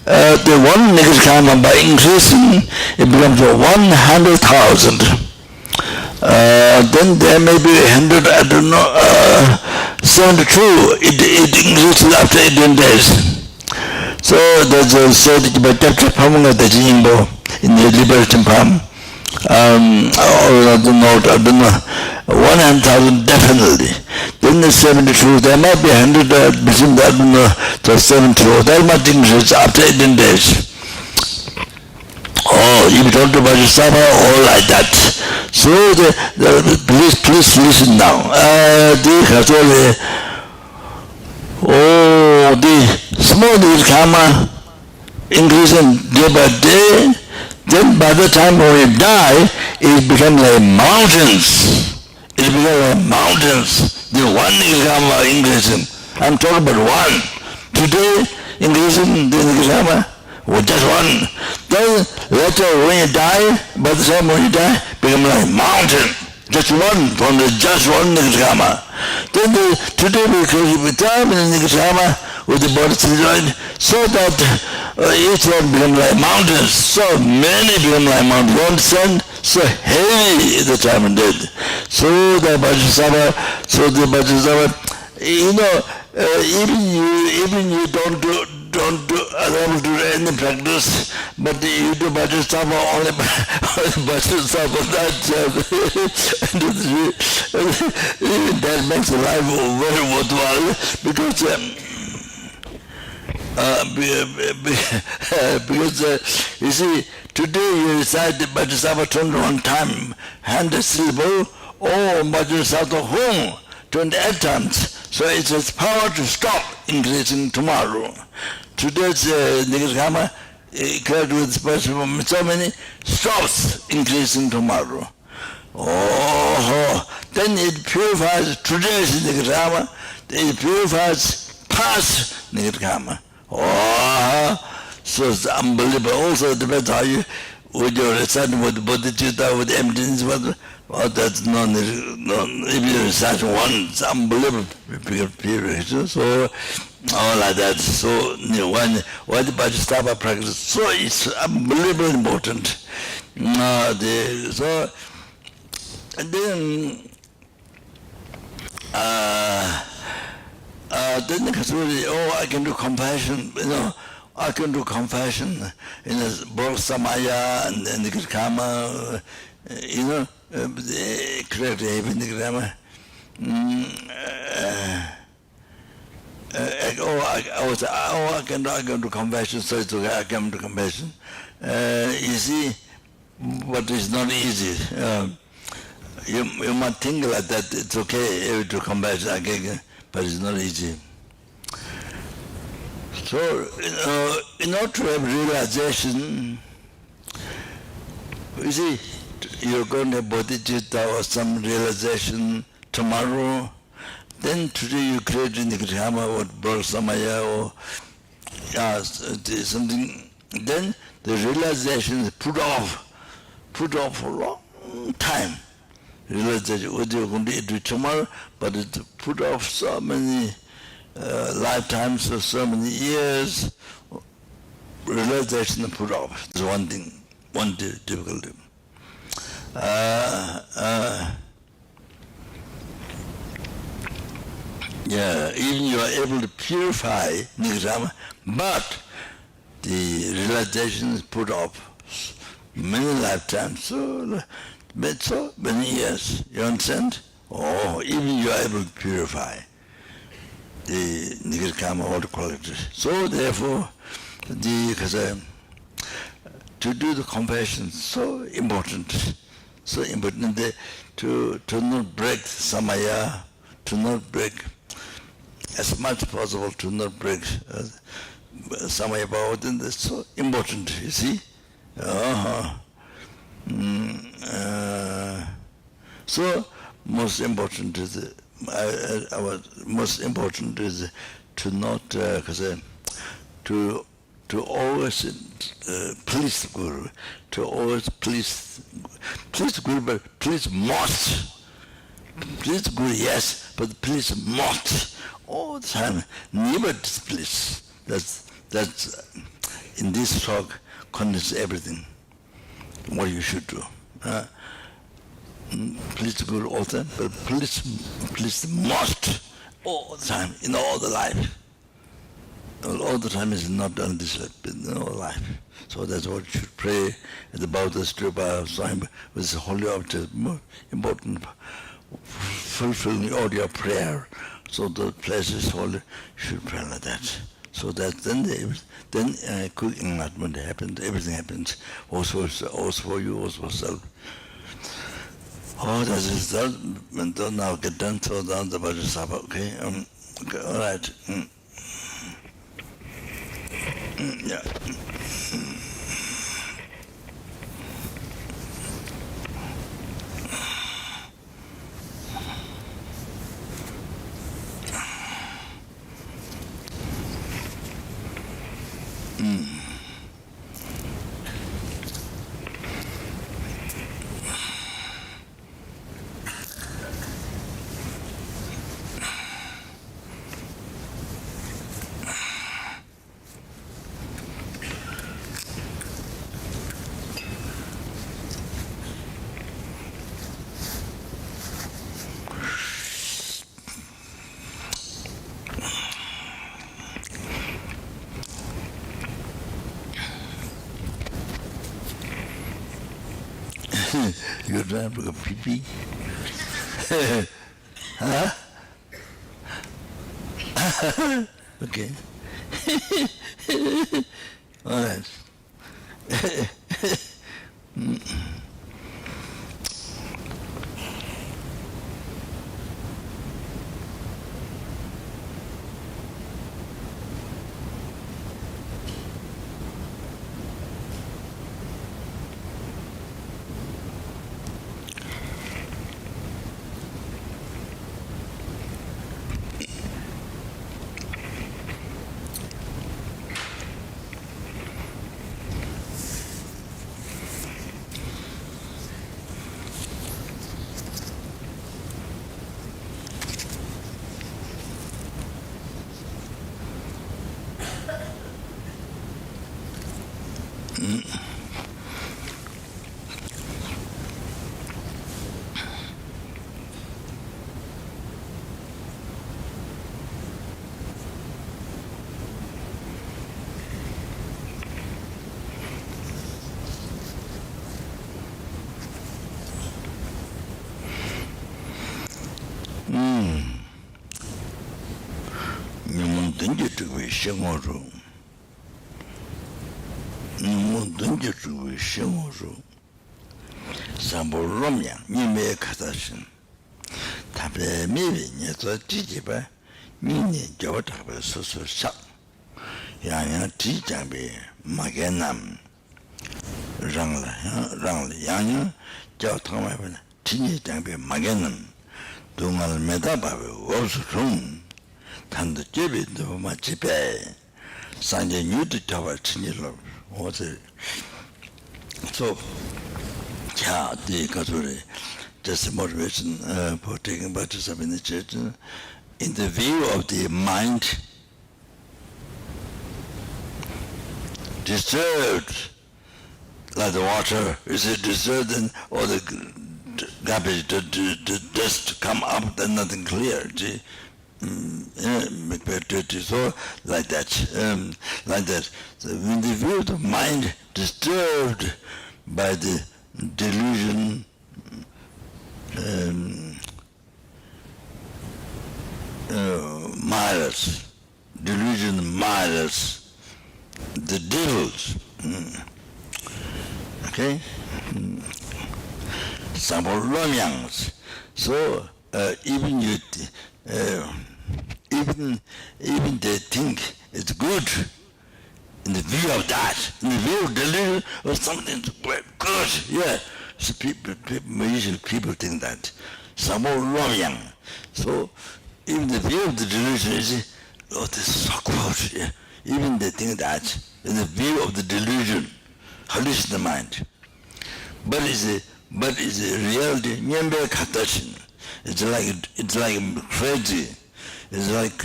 the one karma by increasing, it becomes 100,000. Then there may be 100, I don't know, 72. It increases after 18 days. So there's a said by Dr. Pamanga Dajimbo in the Liberation Palm. I don't know, 100,000 definitely. Then the 72, there might be 100 between that and the 72. That much increase after 18 days. Oh, you don't do Vajrasattva, all like that. So please listen now. The small karma increasing day by day. Then by the time when you die, it becomes like mountains. It becomes like mountains. The one karma increasing. I'm talking about one. Today, increasing the karma, just one. Then later when you die, by the time when you die, become like mountain. Just one, from the just one karma. Then today we create with time in the karma with the body joint, so that each one become like mountains. So many become like mountains. You understand? So heavy is the time and death. So the Vajrasattva, even you don't do unable to do any practice, but you do Vajrasattva only Vajrasattva, that makes life very worthwhile, because you see, today you recite the Vajrasattva 21 times, 100 syllables, or Vajrasattva home 28 times. So it has power to stop increasing tomorrow. Today's karma, created with so many, stops increasing tomorrow. Oh, then it purifies today's karma, it purifies past karma. Oh, so it's unbelievable. Also, it depends how you, with your reciting with bodhicitta, with emptiness, that's not, if you recite one, it's unbelievable purification. So, all like that. So, when the Vajrasattva practice, so it's unbelievably important. And then the Kasuri, I can do compassion, I can do compassion in both Samaya and the karma, correct even the grammar. I can do compassion, so it's okay, I can do compassion. You see, but it's not easy. You might think like that, it's okay to compassion again, but it's not easy. So, in order to have realization, you see, you're going to have bodhicitta or some realization tomorrow, then today you create in the karma or samaya or something, then the realization is put off for a long time. Realization, what you're going to do tomorrow, but it's put off so many lifetimes or so many years. Realization is put off. That's one thing, one difficulty. Even you are able to purify nirvana, but the realization is put off many lifetimes, so many years. You understand? Oh, even you are able to purify the nirvana, all the qualities. So therefore, to do the compassion is so important. So important to not break samaya, to not break as much as possible, to not break samaya power. Then that's so important, you see. So most important is to not to always please the Guru, to always please the Guru, but please most. Please the Guru, yes, but please most. All the time, never displease. That's in this talk condense everything, what you should do. Please the Guru all the time, but please the most all the time, in all the life. All the time is not done this in all life. So that's what you should pray at the Bauta Stupa with the holy object, more important, fulfilling all your prayer. So the place is holy, you should pray like that. So that then quick enlightenment happens, everything happens, also for you, also for self. Oh, that is that. Now get done, throw down the Vajrasabha, okay? Okay, all right. Yeah. You got time to go pee-pee? Huh? Okay. All right. Shengoro. Dunja Chubi Shengoro. Sambo Romya, Mime Katashin. Tabe Mivi, Neto Tijiba, Mini Jawataba Soso Shak. Yang Tijabi, Maganam. Rangla, Yang Jawatama, Tini Jambi, Maganam. Dungal Medababe, Wosrum. Tanda Jibi, the Machipe. Sangha Yudu Tawa Chinilo. So, yeah, the Katuri, just the motivation for taking participation in the church. In the view of the mind, disturbed like the water, is it disturbed then, or the garbage, the dust come up, then nothing clear. So like that, So when the view of the mind disturbed by the delusion, delusion, the devils. Okay, some of Romans. So even you. Even they think it's good in the view of that, in the view of delusion or something good, yeah. So people think that. Some more wrong. So even the view of the delusion is, oh, this is so good, yeah. Even they think that in the view of the delusion, hallucinate the mind. But is a reality. It's like crazy. It's like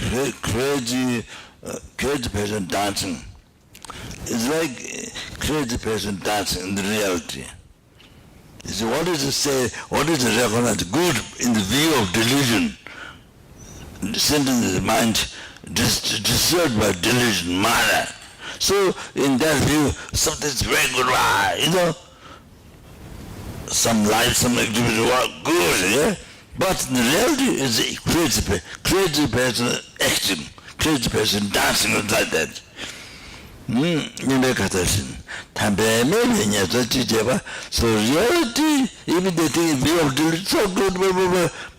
crazy person dancing. It's like crazy person dancing in the reality. You see, what is to say, what is to recognize good in the view of delusion? Sentence is mind disturbed by delusion, Mara. So in that view, something's very good, some life, some activity work good, yeah? But in the reality is a crazy person acting, crazy person dancing like that. So reality, even they think view of delusion, so good,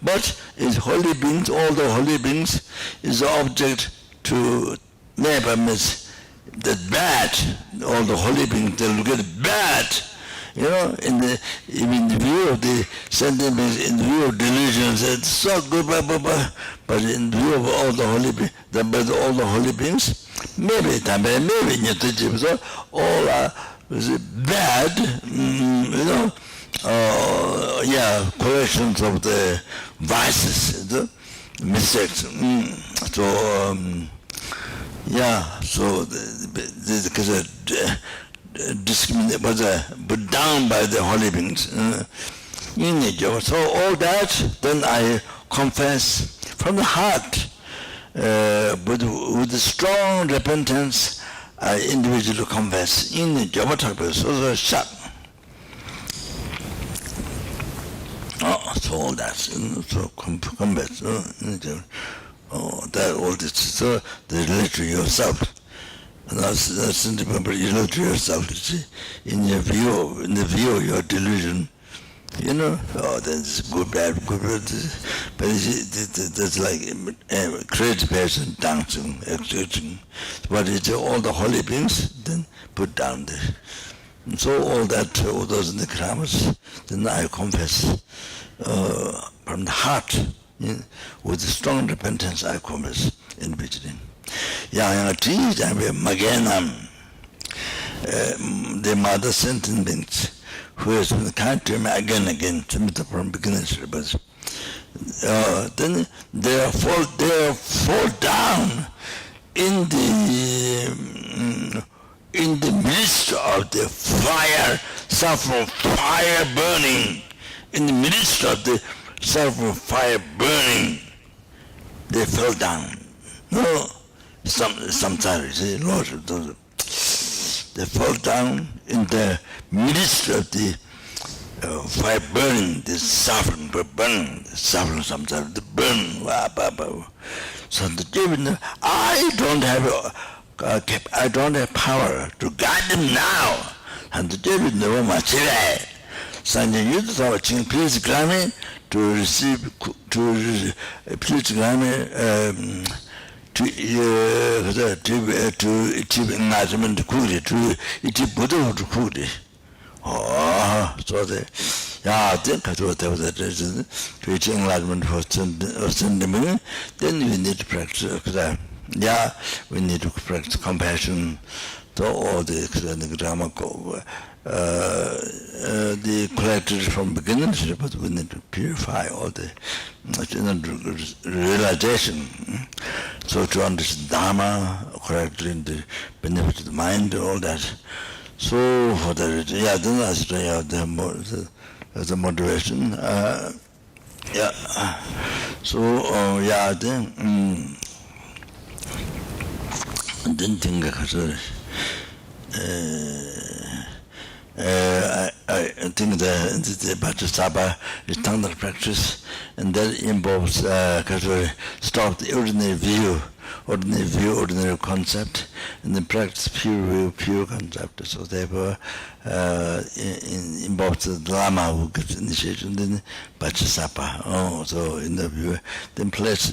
but is holy beings, all the holy beings is the object to never miss the bad. All the holy beings, they look at bad. Even in the view of the sentiments, in the view of delusions, it's so good, but in view of all the holy beings, all the holy beings, maybe all are bad, corrections of the vices, the mistakes. So discriminate was put down by the holy beings. So all that, then I confess from the heart, with strong repentance, I individually confess in the Java so shut. So all that, so confess. That all this, so they relate to yourself. And that's the problem. You relate to yourself. You see, in the view of your delusion, that's good, bad, but that's like a crazy person dancing, exerting. But it's all the holy beings, then put down there. And so all that, all those in the kramas, then I confess from the heart, with strong repentance, I confess in visiting. Mahayana, the mother sentient beings, who has been kind to me again, from beginning's rebirths. Then they fall down in the midst of the fire, suffering, fire burning. In the midst of the suffering, fire burning, they fell down. No, samsara, see, Lord, they fall down in the midst of the fire burning, the suffering, samsara, the burn. So the David, I don't have power to guide them now. And the David never much. Sangha used to watching please Grammy to receive please Grammy to achieve enlightenment to achieve Buddha to so the I think I thought there was a reason to achieve enlightenment for sending. Then we need to practice. We need to practice compassion. So all the Dharma the collected from beginnings, but we need to purify all the realization. So to understand Dharma correctly, the benefit of the mind, all that. So for the then that's the motivation. Then think I think the Bhattacharya is standard practice, and that involves stop the ordinary concept, and then practice pure concept. So therefore, involves the Dharma who gets initiation, then Bhattacharya. So in the view, then place.